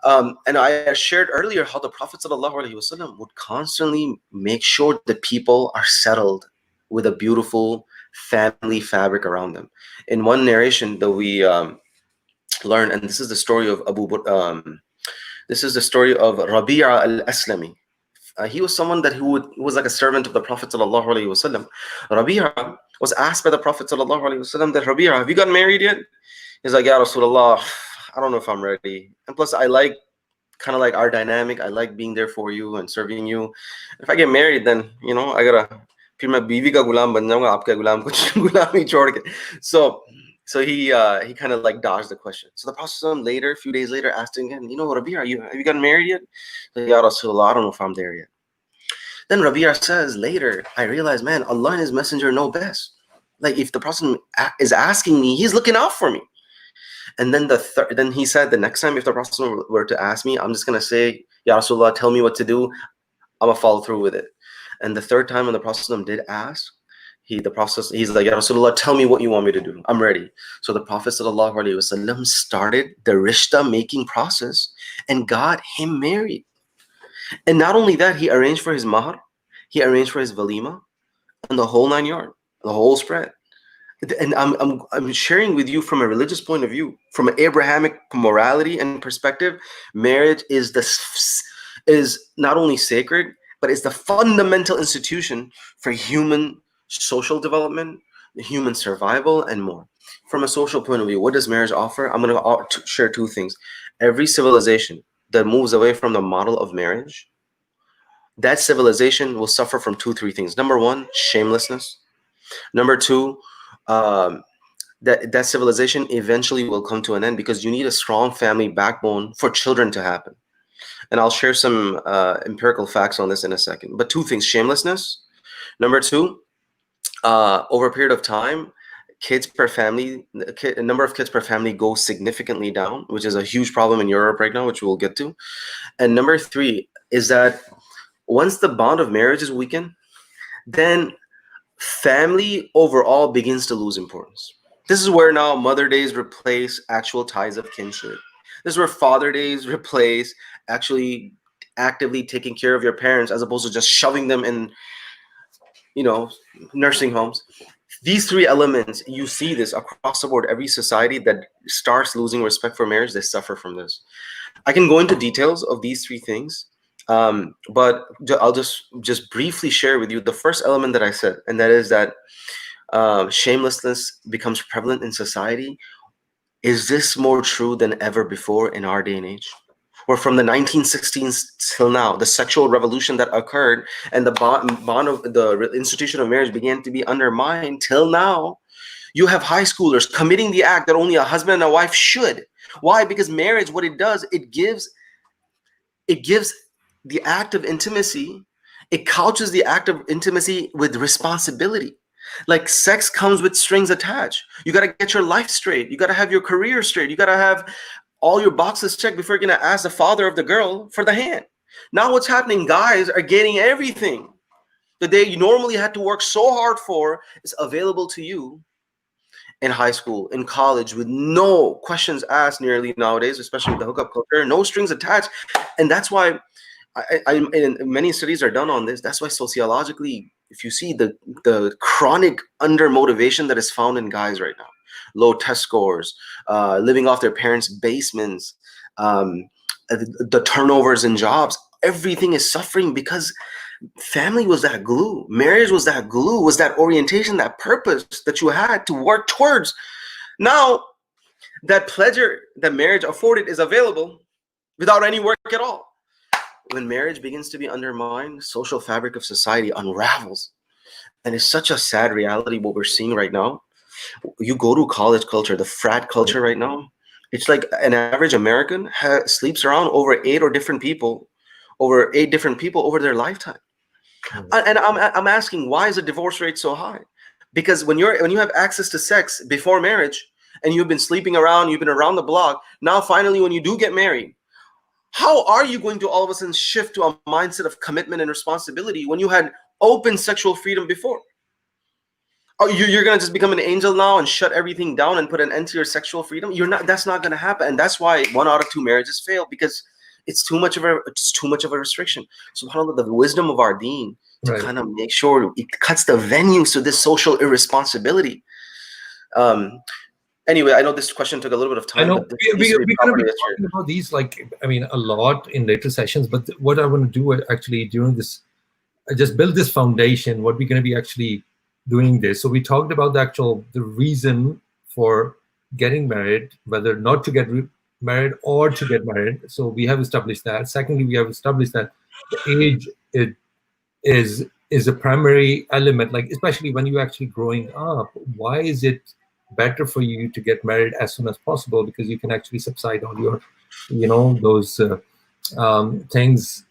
Speaker 2: And I shared earlier how the Prophet ﷺ would constantly make sure that people are settled with a beautiful family fabric around them. In one narration that we learn, and this is the story of Rabi'a al-Aslami. He was someone who was like a servant of the Prophet ﷺ. Rabi'a was asked by the Prophet ﷺ that, Rabi'a, have you gotten married yet? He's like, Ya Rasulullah, I don't know if I'm ready. And plus, I like kind of like our dynamic. I like being there for you and serving you. If I get married, then I gotta फिर मैं बीवी का गुलाम बन जाऊंगा, आपका गुलाम कुछ गुलामी छोड़ के. So he kind of like dodged the question. So the Prophet later, a few days later, asked him again, Rabi'a, have you gotten married yet? So, Ya Rasulullah, I don't know if I'm there yet. Then Rabi'a says later, I realized, man, Allah and His Messenger know best. Like if the Prophet is asking me, he's looking out for me. And then then he said the next time if the Prophet were to ask me, I'm just gonna say, Ya Rasulullah, tell me what to do. I'm gonna follow through with it. And the third time when the Prophet did ask, he's like, Ya Rasulullah, tell me what you want me to do. I'm ready. So the Prophet ﷺ started the rishta making process and got him married. And not only that, he arranged for his mahar, he arranged for his walima, and the whole 9 yards, the whole spread. And I'm sharing with you from a religious point of view, from an Abrahamic morality and perspective, marriage is not only sacred, but it's the fundamental institution for human social development, human survival, and more. From a social point of view, what does marriage offer? I'm going to share two things. Every civilization that moves away from the model of marriage, that civilization will suffer from 2-3 things. Number one, shamelessness. Number two, that civilization eventually will come to an end because you need a strong family backbone for children to happen. And I'll share some empirical facts on this in a second. But 2 things, shamelessness. Number 2, over a period of time, number of kids per family goes significantly down, which is a huge problem in Europe right now, which we'll get to. And number 3 is that once the bond of marriage is weakened, then family overall begins to lose importance. This is where now Mother Days replace actual ties of kinship. This is where Father Days replace actually actively taking care of your parents as opposed to just shoving them in, nursing homes. These 3 elements, you see this across the board. Every society that starts losing respect for marriage, they suffer from this. I can go into details of these 3 things, but I'll just briefly share with you the first element that I said, and that is that shamelessness becomes prevalent in society. Is this more true than ever before in our day and age? Or from the 1916s till now, the sexual revolution that occurred and the bond of the institution of marriage began to be undermined till now, you have high schoolers committing the act that only a husband and a wife should. Why? Because marriage, what it does, it gives the act of intimacy, it couches the act of intimacy with responsibility. Like sex comes with strings attached. You got to get your life straight. You got to have your career straight. You got to have all your boxes checked before you're going to ask the father of the girl for the hand. Now what's happening? Guys are getting everything that they normally had to work so hard for is available to you in high school, in college, with no questions asked nearly nowadays, especially with the hookup culture, no strings attached. And that's why and many studies are done on this. That's why sociologically, if you see the chronic under-motivation that is found in guys right now, low test scores, living off their parents' basements, the turnovers in jobs, everything is suffering because family was that glue. Marriage was that glue, was that orientation, that purpose that you had to work towards. Now, that pleasure that marriage afforded is available without any work at all. When marriage begins to be undermined, social fabric of society unravels. And it's such a sad reality what we're seeing right now. You go to college culture, the frat culture right now, it's like an average American sleeps around over 8 different people over their lifetime. And I'm asking, why is the divorce rate so high? Because when you have access to sex before marriage and you've been sleeping around, you've been around the block, now finally when you do get married, how are you going to all of a sudden shift to a mindset of commitment and responsibility when you had open sexual freedom before? Oh, you're going to just become an angel now and shut everything down and put an end to your sexual freedom? You're not. That's not going to happen. And that's why 1 out of 2 marriages fail, because it's too much of a restriction. SubhanAllah, the wisdom of our deen to kind of make sure it cuts the venues to this social irresponsibility. Anyway, I know this question took a little bit of time.
Speaker 1: I know we're going to be talking about these, a lot in later sessions. But what I want to do actually during this, I just build this foundation. What we're going to be actually doing this. So we talked about the reason for getting married, whether not to get married or to get married. So we have established that. Secondly, we have established that the age is is a primary element, like especially when you're actually growing up. Why is it better for you to get married as soon as possible? Because you can actually subside all your, those things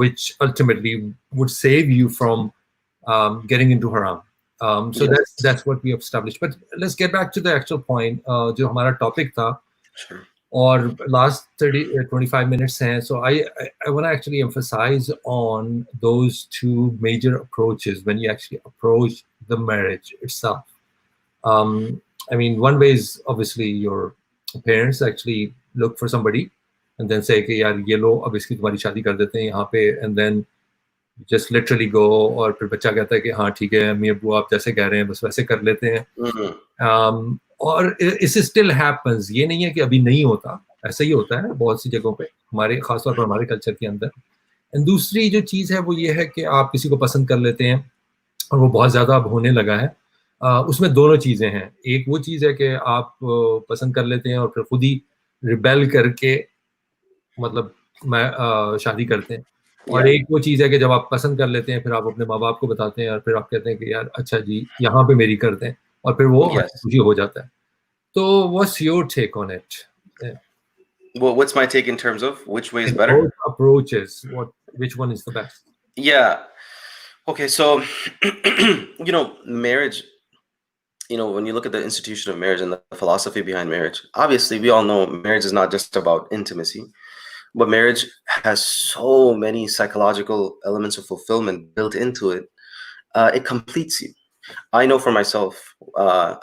Speaker 1: which ultimately would save you from getting into haram. So
Speaker 2: Yes.
Speaker 1: that's what we established. But let's get back to the actual point. जो हमारा topic था,
Speaker 2: Sure.
Speaker 1: और last 25 minutes hain. So I want to actually emphasize on those two major approaches when you actually approach the marriage itself. I mean, one way is obviously your parents actually look for somebody and then say कि यार ये लो अब इसकी तुम्हारी शादी कर देते हैं यहाँ पे, and then just literally go, और फिर बच्चा कहता है कि हाँ ठीक है अम्मी अब्बू आप जैसे कह रहे हैं बस वैसे कर लेते हैं. और इसे स्टिल हैपन्स, ये नहीं है कि अभी नहीं होता, ऐसा ही होता है बहुत सी जगहों पे, हमारे खासतौर पर हमारे कल्चर के अंदर. एंड दूसरी जो चीज़ है वो ये है कि आप किसी को पसंद कर लेते हैं और वो बहुत ज़्यादा अब होने लगा है. उसमें दोनों चीज़ें हैं. एक वो चीज़ है कि आप पसंद कर लेते हैं और फिर खुद ही रिबेल करके मतलब शादी करते हैं, और एक वो चीज़ है कि जब आप पसंद कर लेते हैं फिर आप अपने माँ बाप को बताते हैं और फिर आप कहते हैं कि यार अच्छा जी यहाँ पे मेरी करते हैं, और फिर वो खुशी हो जाता है. तो what's your take on it?
Speaker 2: Well, what's my take in terms of which way is better?
Speaker 1: Both approaches, which one is the best?
Speaker 2: Yeah. Okay, so marriage, when you look at the institution of marriage and the philosophy behind marriage, obviously we all know marriage is not just about intimacy, but marriage has so many psychological elements of fulfillment built into it. It completes you. I know for myself,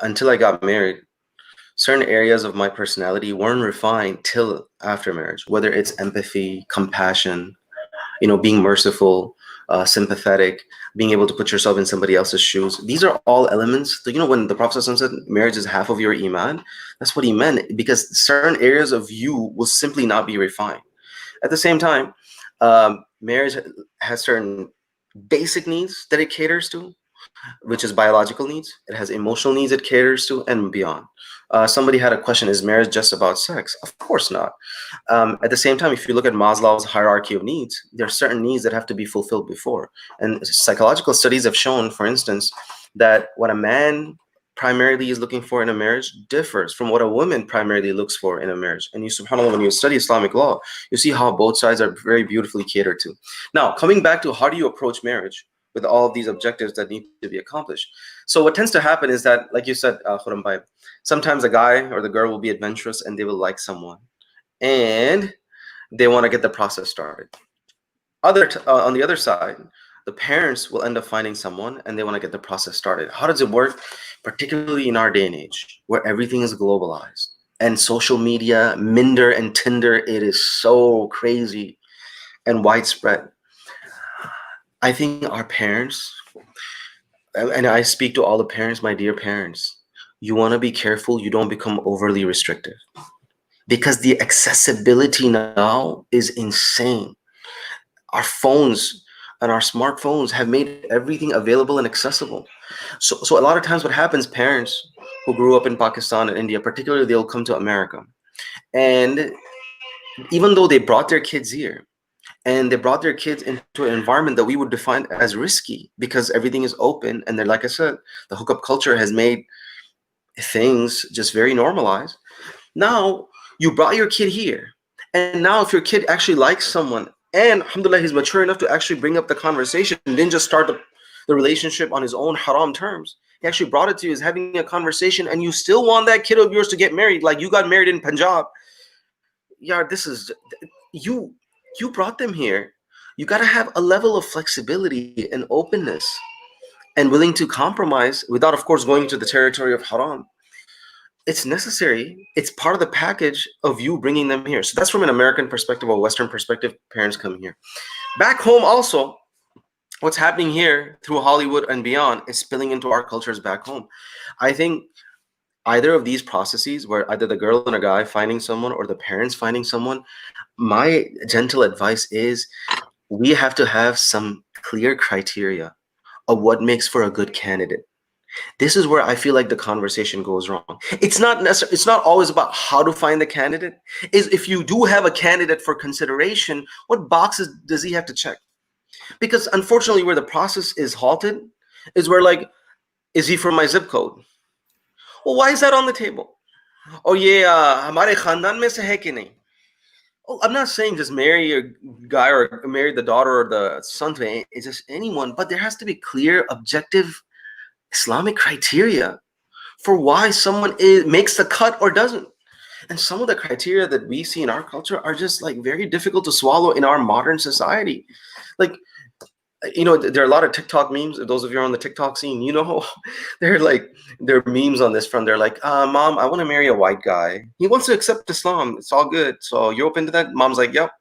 Speaker 2: until I got married, certain areas of my personality weren't refined till after marriage, whether it's empathy, compassion, being merciful, sympathetic, being able to put yourself in somebody else's shoes. These are all elements. When the Prophet said marriage is half of your iman, that's what he meant, because certain areas of you will simply not be refined. At the same time, marriage has certain basic needs that it caters to, which is biological needs. It has emotional needs it caters to, and beyond. Somebody had a question, is marriage just about sex? Of course not. At the same time, if you look at Maslow's hierarchy of needs, there are certain needs that have to be fulfilled before. And psychological studies have shown, for instance, that what a man primarily is looking for in a marriage differs from what a woman primarily looks for in a marriage. And you, subhanAllah, when you study Islamic law, you see how both sides are very beautifully catered to. Now, coming back to how do you approach marriage with all of these objectives that need to be accomplished. So what tends to happen is that, like you said, Khurram bhai, sometimes a guy or the girl will be adventurous and they will like someone, and they want to get the process started. On the other side, the parents will end up finding someone and they want to get the process started. How does it work? Particularly in our day and age, where everything is globalized and social media, Minder and Tinder, it is so crazy and widespread. I think our parents, and I speak to all the parents, my dear parents, you want to be careful you don't become overly restrictive, because the accessibility now is insane. Our phones and our smartphones have made everything available and accessible. So a lot of times what happens, parents who grew up in Pakistan and India, particularly, they'll come to America. And even though they brought their kids here, and they brought their kids into an environment that we would define as risky, because everything is open, and they're, like I said, the hookup culture has made things just very normalized. Now you brought your kid here, and now if your kid actually likes someone, and alhamdulillah he's mature enough to actually bring up the conversation and didn't just start the relationship on his own haram terms, he actually brought it to you as having a conversation, and you still want that kid of yours to get married like you got married in Punjab. Yeah, this is you brought them here. You got to have a level of flexibility and openness and willing to compromise without, of course, going into the territory of haram. It's necessary. It's part of the package of you bringing them here. So that's from an American perspective or Western perspective, parents coming here. Back home also, what's happening here through Hollywood and beyond is spilling into our cultures back home. I think either of these processes, where either the girl and a guy finding someone or the parents finding someone, my gentle advice is we have to have some clear criteria of what makes for a good candidate. This is where I feel like the conversation goes wrong. It's not necessarily, it's not always about how to find the candidate. Is if you do have a candidate for consideration, what boxes does he have to check? Because unfortunately, where the process is halted is where, like, is he from my zip code? Well, why is that on the table? Oh yeah, हमारे खानदान में से है कि नहीं? Oh, I'm not saying just marry a guy or marry the daughter or the son to it's just anyone, but there has to be clear, objective Islamic criteria for why someone makes the cut or doesn't. And some of the criteria that we see in our culture are just like very difficult to swallow in our modern society. Like, you know, there are a lot of TikTok memes. If those of you are on the TikTok scene, you know, there are memes on this front. They're like, Mom, I want to marry a white guy. He wants to accept Islam. It's all good. So you're open to that? Mom's like, yep.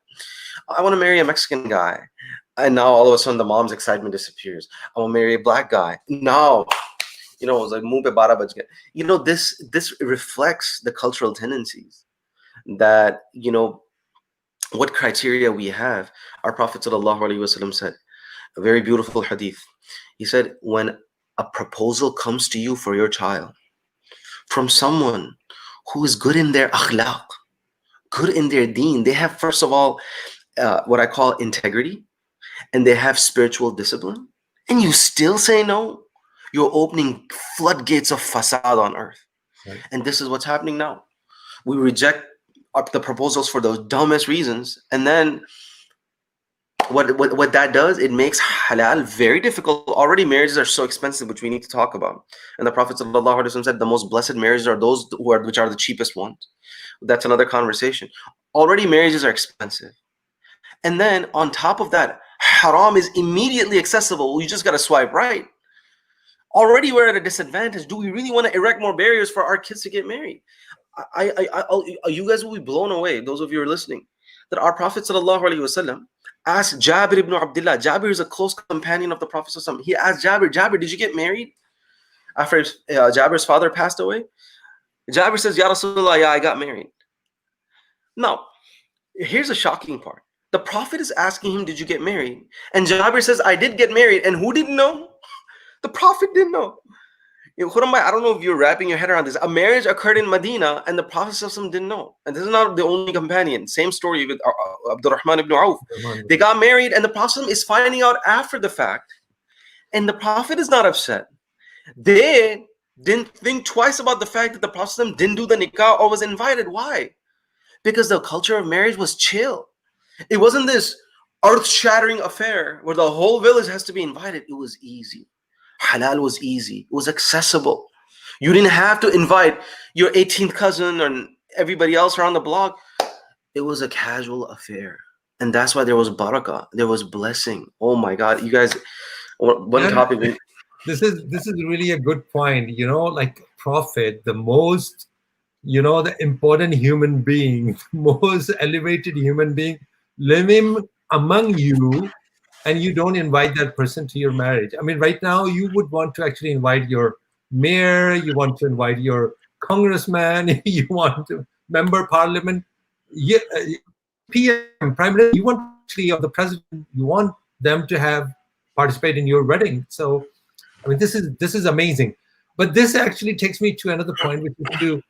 Speaker 2: I want to marry a Mexican guy. And now all of a sudden the mom's excitement disappears. I want to marry a black guy. No. You know, it was like, muh pe bara baj gaya. You know, this reflects the cultural tendencies that, you know, what criteria we have. Our Prophet ﷺ said, a very beautiful hadith. He said, when a proposal comes to you for your child from someone who is good in their akhlaq, good in their deen, they have, first of all, what I call integrity, and they have spiritual discipline, and you still say no, you're opening floodgates of fasad on earth.
Speaker 1: Right.
Speaker 2: And this is what's happening now. We reject the proposals for those dumbest reasons, and then what that does, it makes halal very difficult. Already marriages are so expensive, which we need to talk about. And the Prophet ﷺ said the most blessed marriages are those which are the cheapest ones. That's another conversation. Already marriages are expensive. And then on top of that, haram is immediately accessible. You just got to swipe right. Already we're at a disadvantage. Do we really want to erect more barriers for our kids to get married? You guys will be blown away, those of you who are listening, that our Prophet ﷺ asked Jabir ibn Abdullah. Jabir is a close companion of the Prophet ﷺ. He asked Jabir, did you get married after Jabir's father passed away? Jabir says, Ya Rasulullah, yeah, I got married. Now, here's a shocking part. The Prophet is asking him, did you get married? And Jabir says, I did get married. And who didn't know? The Prophet didn't know. Khurram, I don't know if you're wrapping your head around this. A marriage occurred in Medina and the Prophet didn't know. And this is not the only companion. Same story with Abdurrahman ibn Auf. They got married and the Prophet is finding out after the fact. And the Prophet is not upset. They didn't think twice about the fact that the Prophet didn't do the nikah or was invited. Why? Because the culture of marriage was chill. It wasn't this earth-shattering affair where the whole village has to be invited. It was easy. Halal was easy. It was accessible. You didn't have to invite your 18th cousin or everybody else around the block. It was a casual affair. And that's why there was barakah. There was blessing. Oh my God. You guys, one topic.
Speaker 1: This is really a good point. You know, like Prophet, the most, you know, the important human being, most elevated human being, living among you, and you don't invite that person to your marriage. I mean, right now you would want to actually invite your mayor, you want to invite your congressman, you want to member parliament, PM, prime minister, you want actually of the president, you want them to participate in your wedding. So, I mean, this is amazing. But this actually takes me to another point, which is to,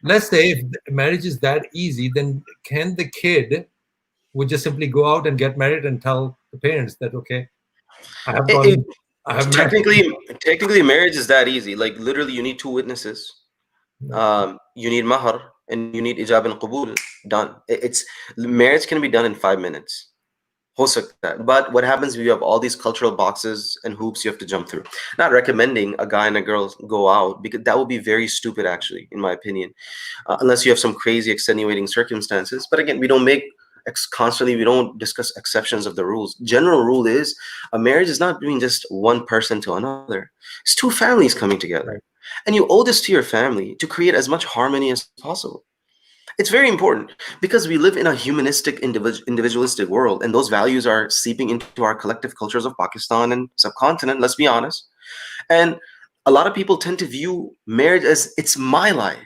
Speaker 1: let's say if marriage is that easy, then can the kid would just simply go out and get married and tell the parents that, okay,
Speaker 2: technically marriage is that easy. Like literally you need 2 witnesses. You need mahar and you need ijab and qabul. Done. Marriage can be done in 5 minutes. But what happens if you have all these cultural boxes and hoops you have to jump through? Not recommending a guy and a girl go out, because that would be very stupid, actually, in my opinion, unless you have some crazy extenuating circumstances. But again, we don't discuss exceptions of the rules. General rule is a marriage is not between just one person to another. It's 2 families coming together. And you owe this to your family to create as much harmony as possible. It's very important because we live in a humanistic, individualistic world, and those values are seeping into our collective cultures of Pakistan and subcontinent, let's be honest. And a lot of people tend to view marriage as it's my life.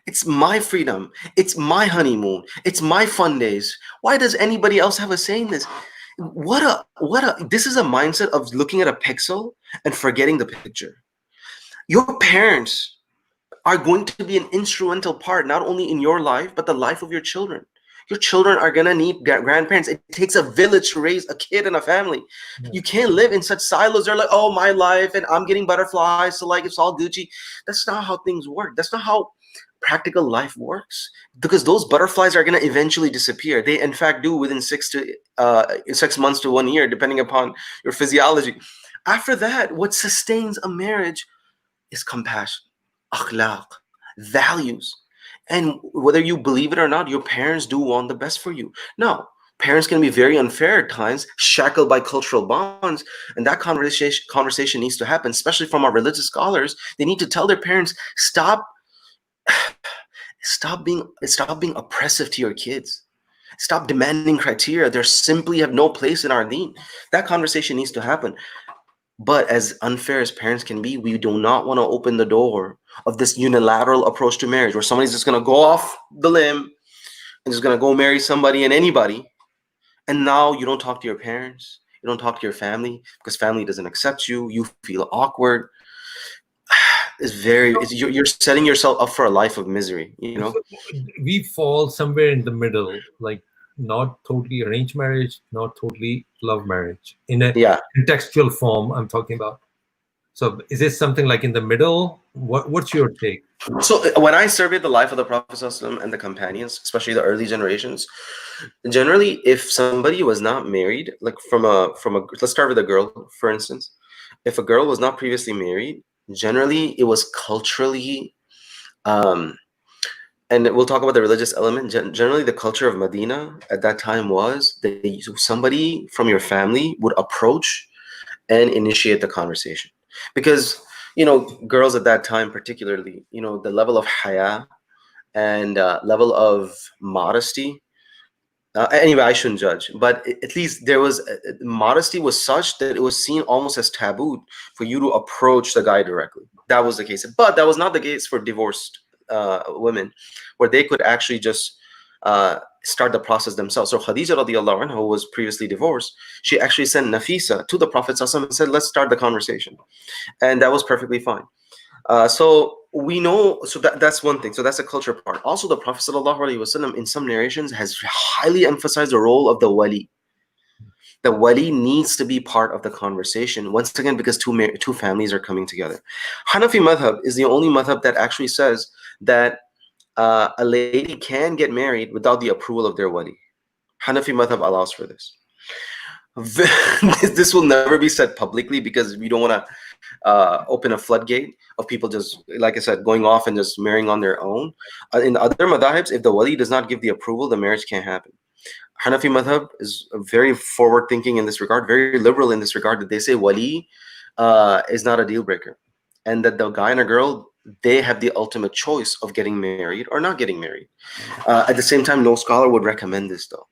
Speaker 2: It's my freedom. It's my honeymoon. It's my fun days. Why does anybody else have a say in this? This is a mindset of looking at a pixel and forgetting the picture. Your parents are going to be an instrumental part, not only in your life, but the life of your children. Your children are gonna need grandparents. It takes a village to raise a kid and a family. You can't live in such silos. They're like, oh, my life, and I'm getting butterflies, so like it's all Gucci. That's not how things work. That's not how practical life works, because those butterflies are going to eventually disappear. They in fact do within 6 months to 1 year, depending upon your physiology. After that, what sustains a marriage is compassion, akhlaq, values. And whether you believe it or not, your parents do want the best for you. Now, parents can be very unfair at times, shackled by cultural bonds, and that conversation needs to happen, especially from our religious scholars. They need to tell their parents, stop being oppressive to your kids. Stop demanding criteria. They simply have no place in our deen. That conversation needs to happen. But as unfair as parents can be, we do not want to open the door of this unilateral approach to marriage, where somebody's just going to go off the limb and just going to go marry somebody and anybody. And now you don't talk to your parents. You don't talk to your family because family doesn't accept you. You feel awkward. You're setting yourself up for a life of misery, you know?
Speaker 1: We fall somewhere in the middle, like not totally arranged marriage, not totally love marriage. In a contextual form, I'm talking about. So is this something like in the middle? What's your take?
Speaker 2: So when I surveyed the life of the Prophet ﷺ and the companions, especially the early generations, generally, if somebody was not married, like from a let's start with a girl, for instance. If a girl was not previously married, generally it was culturally, and we'll talk about the religious element. Generally, the culture of Medina at that time was that somebody from your family would approach and initiate the conversation. Because, you know, girls at that time, particularly, you know, the level of haya and level of modesty. Anyway, I shouldn't judge, but at least there was modesty was such that it was seen almost as taboo for you to approach the guy directly. That was the case, but that was not the case for divorced women, where they could actually just start the process themselves. So Khadija radiallahu anha, who was previously divorced, she actually sent Nafisa to the Prophet ﷺ and said, let's start the conversation. And that was perfectly fine. So we know, so that's one thing. So that's a culture part. Also, the Prophet ﷺ in some narrations has highly emphasized the role of the wali. The wali needs to be part of the conversation, once again, because two families are coming together. Hanafi madhab is the only madhab that actually says that a lady can get married without the approval of their wali. Hanafi madhab allows for this. This will never be said publicly because we don't want to open a floodgate of people just, like I said, going off and just marrying on their own. In other madhabs, if the wali does not give the approval, the marriage can't happen. Hanafi madhab is very forward thinking in this regard, very liberal in this regard, that they say wali is not a deal breaker, and that the guy and a girl, they have the ultimate choice of getting married or not getting married. At the same time, no scholar would recommend this, though,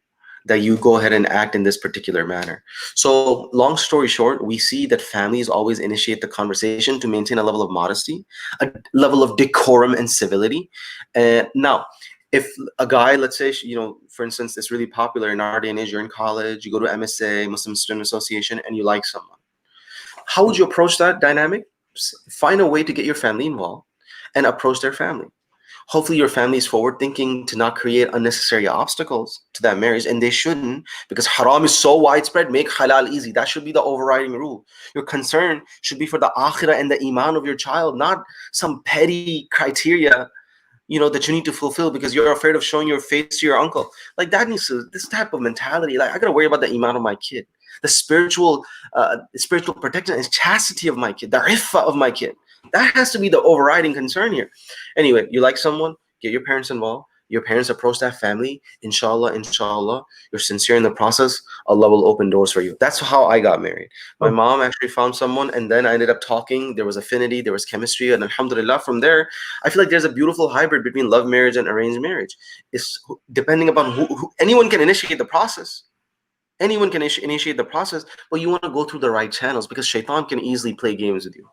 Speaker 2: that you go ahead and act in this particular manner. So long story short, we see that families always initiate the conversation to maintain a level of modesty, a level of decorum and civility. Now, if a guy, let's say, you know, for instance, it's really popular in our day and age, you're in college, you go to MSA, Muslim Student Association, and you like someone. How would you approach that dynamic? Find a way to get your family involved and approach their family. Hopefully your family is forward thinking to not create unnecessary obstacles to that marriage, and they shouldn't, because haram is so widespread. Make halal easy. That should be the overriding rule. Your concern should be for the akhirah and the iman of your child, not some petty criteria, you know, that you need to fulfill because you're afraid of showing your face to your uncle. Like, that needs to, this type of mentality, like, I gotta worry about the iman of my kid, the spiritual protection and chastity of my kid, the iffah of my kid. That has to be the overriding concern here. Anyway, you like someone, get your parents involved. Your parents approach that family. Inshallah, you're sincere in the process. Allah will open doors for you. That's how I got married. My mom actually found someone, and then I ended up talking. There was affinity, there was chemistry, and alhamdulillah, from there, I feel like there's a beautiful hybrid between love marriage and arranged marriage. It's depending upon who anyone can initiate the process. Anyone can initiate the process, but you want to go through the right channels, because shaitan can easily play games with you.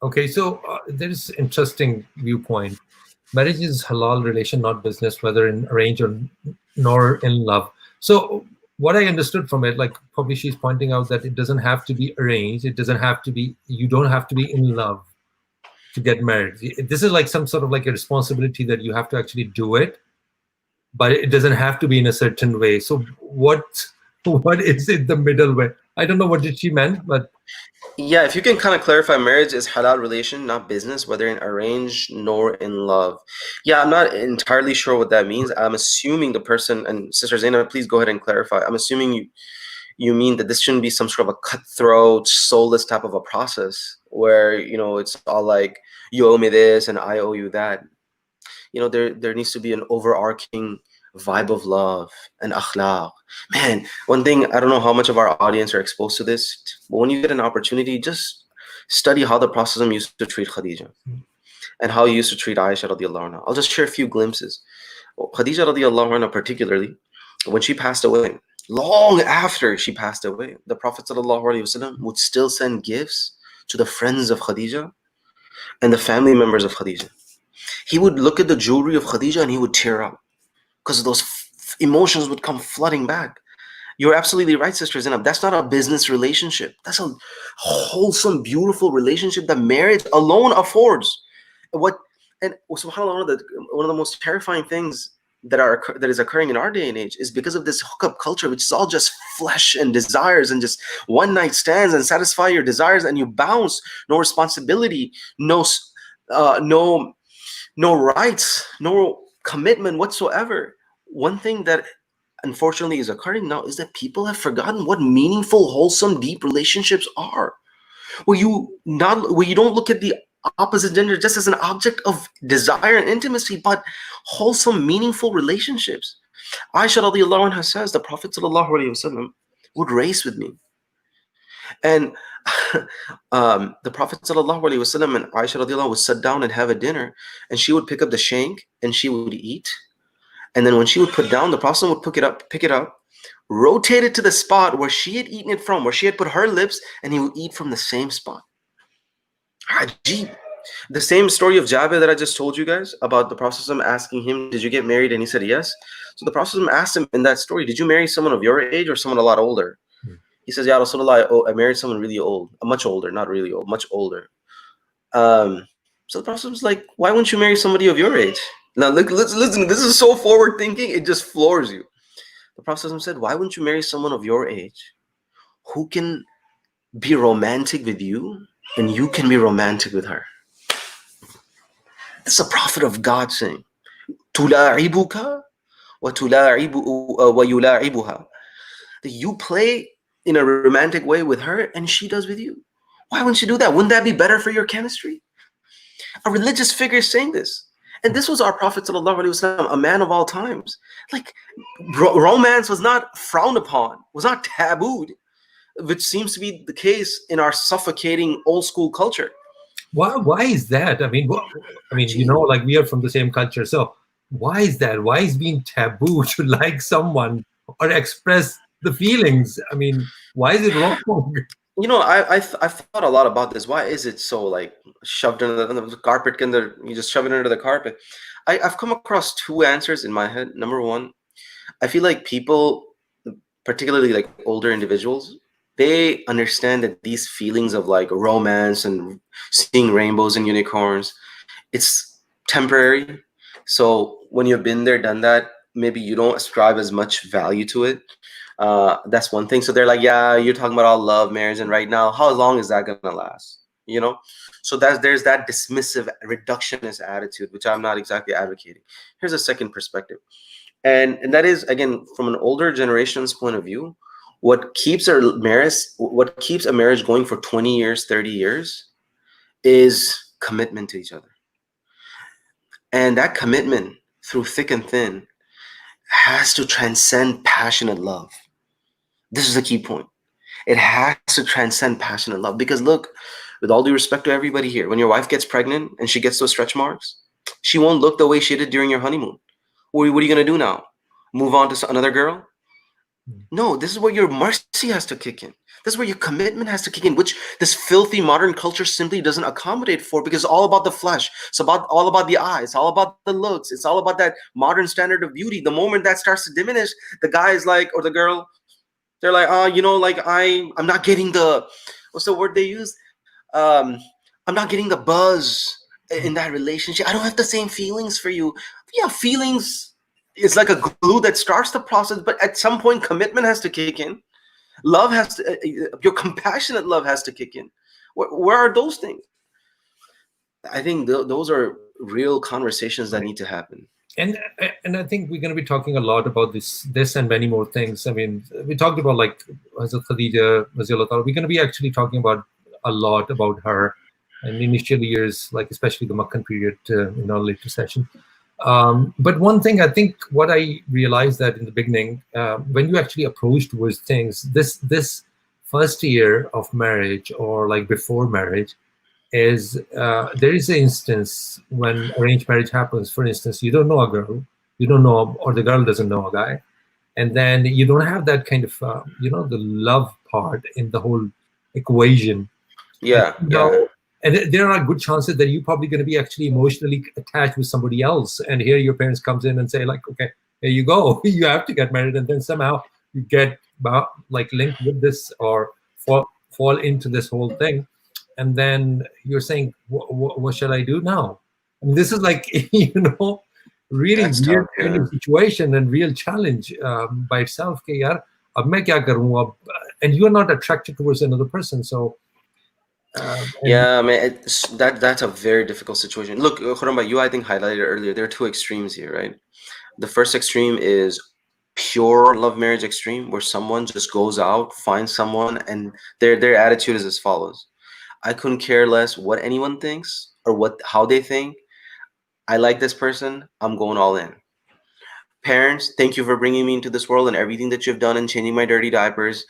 Speaker 1: Okay, so there's interesting viewpoint. Marriage is halal relation, not business, whether in arrange or nor in love. So what I understood from it, like probably she's pointing out that it doesn't have to be arranged. It doesn't have to be, you don't have to be in love to get married. This is like some sort of like a responsibility that you have to actually do it. but it doesn't have to be in a certain way. So what is it, the middle way? I don't know what did she meant, but
Speaker 2: Yeah, if you can kind of clarify, marriage is halal relation, not business, whether in arranged nor in love. Yeah, I'm not entirely sure what that means. I'm assuming the person, and Sister Zainab, please go ahead and clarify. I'm assuming you mean that this shouldn't be some sort of a cutthroat, soulless type of a process where, it's all like, you owe me this and I owe you that. There needs to be an overarching vibe of love and akhlaq. Man, one thing, I don't know how much of our audience are exposed to this, but when you get an opportunity, just study how the Prophet used to treat Khadija and how he used to treat Aisha radiallahu anha. I'll just share a few glimpses. Khadija radiallahu anha particularly, when she passed away, long after she passed away, the Prophet sallallahu alaihi wasallam would still send gifts to the friends of Khadija and the family members of Khadija. He would look at the jewelry of Khadija and he would tear up because those emotions would come flooding back. You're absolutely right, Sister Zainab. That's not a business relationship. That's a wholesome, beautiful relationship that marriage alone affords. And subhanAllah, one of the most terrifying things that is occurring in our day and age is because of this hookup culture, which is all just flesh and desires and just one night stands and satisfy your desires and you bounce. No responsibility, no rights, no commitment whatsoever. One thing that unfortunately is occurring now is that people have forgotten what meaningful, wholesome, deep relationships are. Where you don't look at the opposite gender just as an object of desire and intimacy, but wholesome, meaningful relationships. Aisha radiallahu anha says the Prophet sallallahu alaihi wasallam would race with me. And the Prophet sallallahu alaihi wasallam and Aisha radiallahu would sit down and have a dinner, and she would pick up the shank and she would eat. And then when she would put down, the Prophet would pick it up, rotate it to the spot where she had eaten it from, where she had put her lips, and he would eat from the same spot. Ajib. The same story of Jabir that I just told you guys about the Prophet asking him, did you get married? And he said yes. So the Prophet asked him in that story, did you marry someone of your age or someone a lot older? He says, Ya Rasulullah, I married someone really old, much older, not really old, much older. So the Prophet was like, why wouldn't you marry somebody of your age? Now, listen, this is so forward thinking, it just floors you. The Prophet said, why wouldn't you marry someone of your age who can be romantic with you and you can be romantic with her? This is a prophet of God saying, تُلَاعِبُكَ وَيُلَاعِبُهَا. That you play in a romantic way with her and she does with you. Why wouldn't you do that? Wouldn't that be better for your chemistry? A religious figure is saying this. And this was our Prophet ﷺ, a man of all times. Like, romance was not frowned upon, was not tabooed, which seems to be the case in our suffocating old school culture.
Speaker 1: Why is that? I mean, like we are from the same culture. So why is that? Why is being taboo to like someone or express the feelings? I mean, why is it wrong?
Speaker 2: I've thought a lot about this. Why is it so like shoved under the carpet? You just shove it under the carpet. I've come across two answers in my head. Number one, I feel like people, particularly like older individuals, they understand that these feelings of like romance and seeing rainbows and unicorns, it's temporary. So when you've been there, done that, maybe you don't ascribe as much value to it. That's one thing. So they're like, yeah, you're talking about all love, marriage, and right now, how long is that gonna last? So there's that dismissive, reductionist attitude, which I'm not exactly advocating. Here's a second perspective, and that is, again, from an older generation's point of view, what keeps a marriage going for 20 years, 30 years is commitment to each other. And that commitment, through thick and thin, has to transcend passionate love. This is a key point. It has to transcend passionate love. Because look, with all due respect to everybody here, when your wife gets pregnant and she gets those stretch marks, she won't look the way she did during your honeymoon. What are you going to do now? Move on to another girl? No, this is where your mercy has to kick in. This is where your commitment has to kick in, which this filthy modern culture simply doesn't accommodate for, because it's all about the flesh. It's all about the eyes. It's all about the looks. It's all about that modern standard of beauty. The moment that starts to diminish, the guy is like, or the girl, they're like, I'm not getting the, what's the word they use? I'm not getting the buzz in that relationship. I don't have the same feelings for you. Yeah, feelings It's like a glue that starts the process, but at some point commitment has to kick in. Love has to, your compassionate love has to kick in. Where are those things? I think those are real conversations that need to happen.
Speaker 1: And I think we're going to be talking a lot about this and many more things. I mean, we talked about like Hazrat Khadija, We're going to be actually talking about a lot about her and initial years, like especially the Makkan period in our later session. But one thing I think what I realized that in the beginning, when you actually approach towards things, this first year of marriage or like before marriage is there is an instance when arranged marriage happens. For instance, you don't know a girl, you don't know, or the girl doesn't know a guy, and then you don't have that kind of the love part in the whole equation.
Speaker 2: Yeah,
Speaker 1: And,
Speaker 2: yeah.
Speaker 1: and there are good chances that you're probably going to be actually emotionally attached with somebody else, and here your parents comes in and say like, okay, here you go, you have to get married, and then somehow you get like linked with this or fall into this whole thing, and then you're saying, what shall I do now? I mean, this is like really
Speaker 2: That's tough.
Speaker 1: weird kind
Speaker 2: Yeah.
Speaker 1: of situation and real challenge by itself. कि यार, अब मैं क्या करूं अब? And you're not attracted towards another person, so and
Speaker 2: Yeah, man, that's a very difficult situation. Look, Khurram, you I think highlighted earlier. There are two extremes here, right? The first extreme is pure love marriage extreme, where someone just goes out, finds someone, and their attitude is as follows: I couldn't care less what anyone thinks or how they think. I like this person. I'm going all in. Parents, thank you for bringing me into this world and everything that you've done and changing my dirty diapers.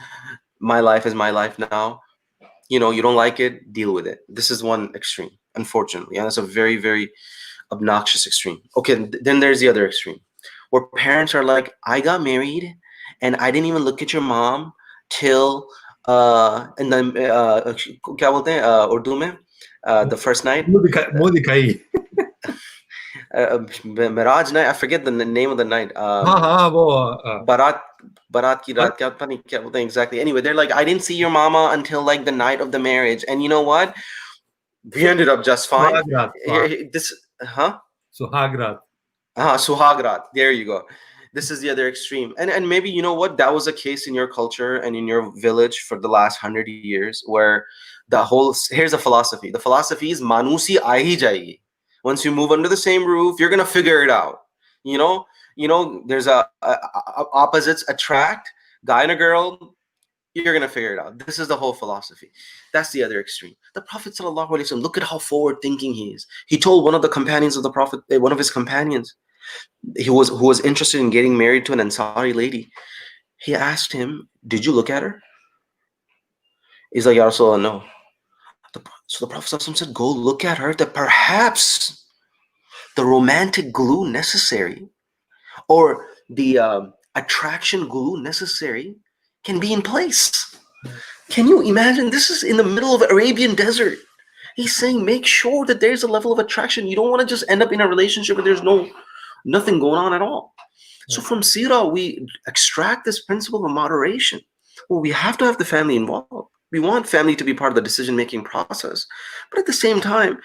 Speaker 2: My life is my life now. You don't like it, deal with it. This is one extreme, unfortunately, and that's a very, very obnoxious extreme. Okay, then there's the other extreme, where parents are like, I got married and I didn't even look at your mom till and then क्या बोलते हैं उर्दू में the first night,
Speaker 1: मुंह दिखाई.
Speaker 2: Miraj night. I forget the name of the night.
Speaker 1: हाँ वो
Speaker 2: Barat Barat ki raat, kya pata nahi kya bolte hain exactly. Anyway, they're like, I didn't see your mama until like the night of the marriage, and you know what? We ended up just fine.
Speaker 1: सुहाग रात.
Speaker 2: This, huh?
Speaker 1: सुहाग रात.
Speaker 2: Suhagrat. There you go. This is the other extreme. And maybe, you know what, that was a case in your culture and in your village for the last 100 years, where here's the philosophy. The philosophy is manusi aahi jayegi. Once you move under the same roof, you're gonna figure it out. You know, there's opposites attract, guy and a girl, you're gonna figure it out. This is the whole philosophy. That's the other extreme. The Prophet sallallahu alaihi wasallam, look at how forward thinking he is. He told one of the companions of the Prophet, one of his companions, who was interested in getting married to an Ansari lady. He asked him, "Did you look at her?" He's like, "Ya Rasulullah, no." So the Prophet sallallahu alaihi wasallam said, "Go look at her, that perhaps the romantic glue necessary or the attraction glue necessary can be in place." Can you imagine? This is in the middle of Arabian desert. He's saying, make sure that there's a level of attraction. You don't want to just end up in a relationship where there's nothing going on at all. So from Sirah, we extract this principle of moderation. Well, we have to have the family involved. We want family to be part of the decision-making process. But at the same time,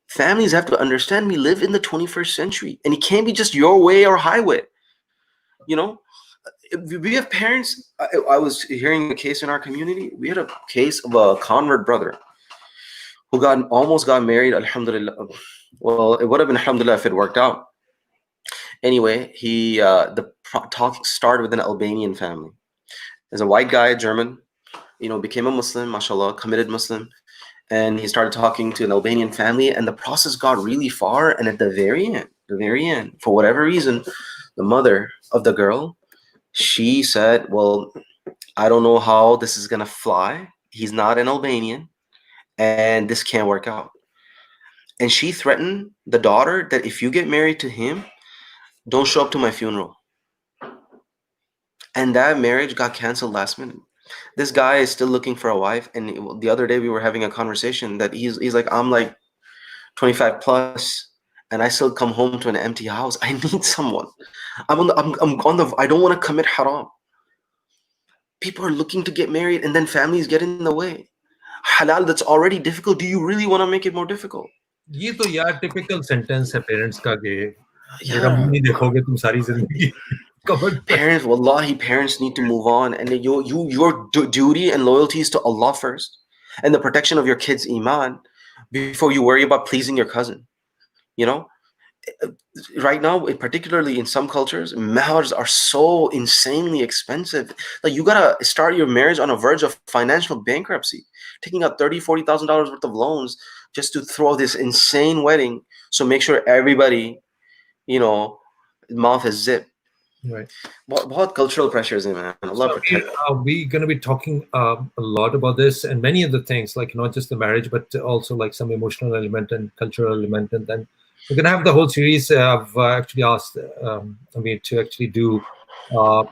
Speaker 2: families have to understand we live in the 21st century, and it can't be just your way or highway. You know, we have parents. I was hearing a case in our community. We had a case of a convert brother who almost got married. Alhamdulillah. Well, it would have been alhamdulillah if it worked out. Anyway, the talk started with an Albanian family. There's a white guy, German, became a Muslim, mashallah, committed Muslim. And he started talking to an Albanian family, and the process got really far. And at the very end, for whatever reason, the mother of the girl, she said, well, I don't know how this is going to fly. He's not an Albanian, and this can't work out. And she threatened the daughter that if you get married to him, don't show up to my funeral. And that marriage got canceled last minute. This guy is still looking for a wife. And the other day we were having a conversation that he's like, I'm like 25 plus, and I still come home to an empty house. I need someone. I don't want to commit haram. People are looking to get married, and then families get in the way. Halal that's already difficult. Do you really want to make it more difficult?
Speaker 1: ये तो यार typical sentence है parents का कि
Speaker 2: Yeah.
Speaker 1: नहीं देखोगे तुम सारी जिंदगी कबर्ड पे.
Speaker 2: Parents, wallahi, parents need to move on, and your duty and loyalty is to Allah first, and the protection of your kids' iman before you worry about pleasing your cousin. You know, right now, particularly in some cultures, mahars are so insanely expensive. Like you gotta start your marriage on a verge of financial bankruptcy, taking out $30,000-$40,000 worth of loans just to throw this insane wedding. So make sure everybody, mouth is zipped.
Speaker 1: Right.
Speaker 2: What cultural pressures, man. Allah
Speaker 1: So
Speaker 2: protect.
Speaker 1: we're going to be talking a lot about this and many other things, like not just the marriage, but also like some emotional element and cultural element. And then we're going to have the whole series. I've actually asked Ameer to actually do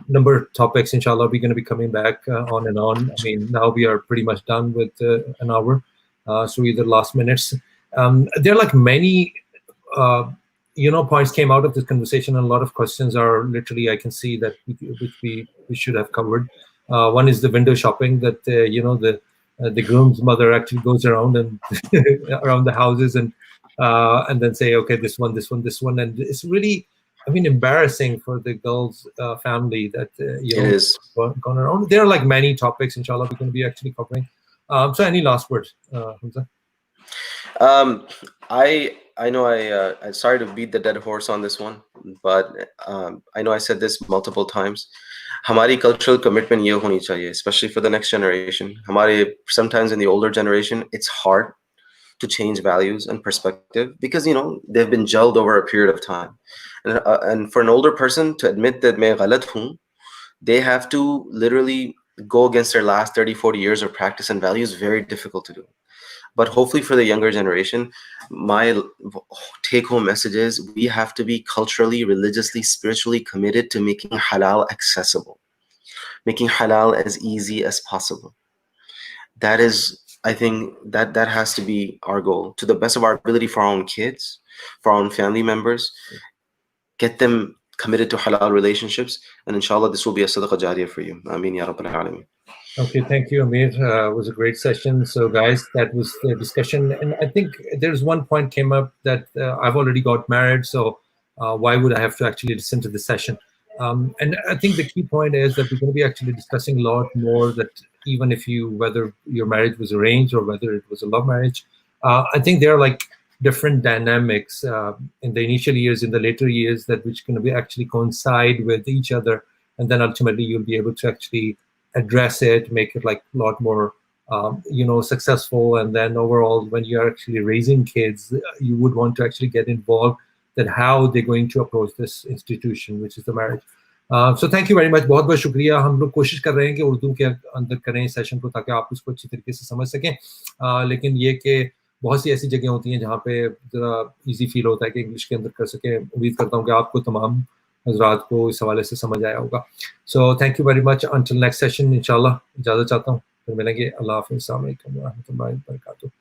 Speaker 1: number of topics. Inshallah, we're going to be coming back on and on. I mean, now we are pretty much done with an hour. So either last minutes. There are like many points came out of this conversation, and a lot of questions are literally, I can see that which we should have covered. One is the window shopping, that the groom's mother actually goes around and around the houses and then say, okay, this one, and it's really, I mean, embarrassing for the girl's family that
Speaker 2: It is.
Speaker 1: gone around. There are like many topics, inshallah, we're going to be actually covering. So any last words, Hamza?
Speaker 2: I know I'm sorry to beat the dead horse on this one, but I know I said this multiple times. Hamari cultural commitment ye honi chahiye, especially for the next generation. Sometimes in the older generation, it's hard to change values and perspective because they've been gelled over a period of time, and for an older person to admit that main galat hoon, they have to literally go against their last 30-40 years of practice and values. Very difficult to do. But hopefully for the younger generation, my take-home message is we have to be culturally, religiously, spiritually committed to making halal accessible, making halal as easy as possible. That is, I think, that has to be our goal, to the best of our ability, for our own kids, for our own family members. Get them committed to halal relationships, and inshallah, this will be a sadaqah jariyah for you. Ameen ya Rabbil Alameen.
Speaker 1: Okay, thank you, Ameer. It was a great session. So, guys, that was the discussion. And I think there's one point came up that I've already got married, so why would I have to actually listen to the session? And I think the key point is that we're going to be actually discussing a lot more, that even if whether your marriage was arranged or whether it was a love marriage, I think there are like different dynamics in the initial years, in the later years, that which going to be actually coincide with each other. And then ultimately you'll be able to actually address it, make it like a lot more, successful. And then overall, when you're actually raising kids, you would want to actually get involved that how they're going to approach this institution, which is the marriage. So thank you very much. बहुत बहुत शुक्रिया. हम लोग कोशिश कर रहे हैं कि उर्दू के अंदर करें सेशन को, ताकि आप उसको अच्छी तरीके से समझ सकें. लेकिन ये कि बहुत सी ऐसी जगह होती हैं जहाँ पे ज़रा इजी फील होता है कि इंग्लिश के अंदर कर सकें. उम्मीद करता हूँ कि आपको तमाम हजरात को इस हवाले से समझ आया होगा. So thank you very much. Until next session इंशाल्लाह इजाज़त चाहता हूँ. फिर मिलेंगे. अल्लाह हाफ़िज़. अस्सलाम वालेकुम व रहमतुल्लाहि व बरकातुहू.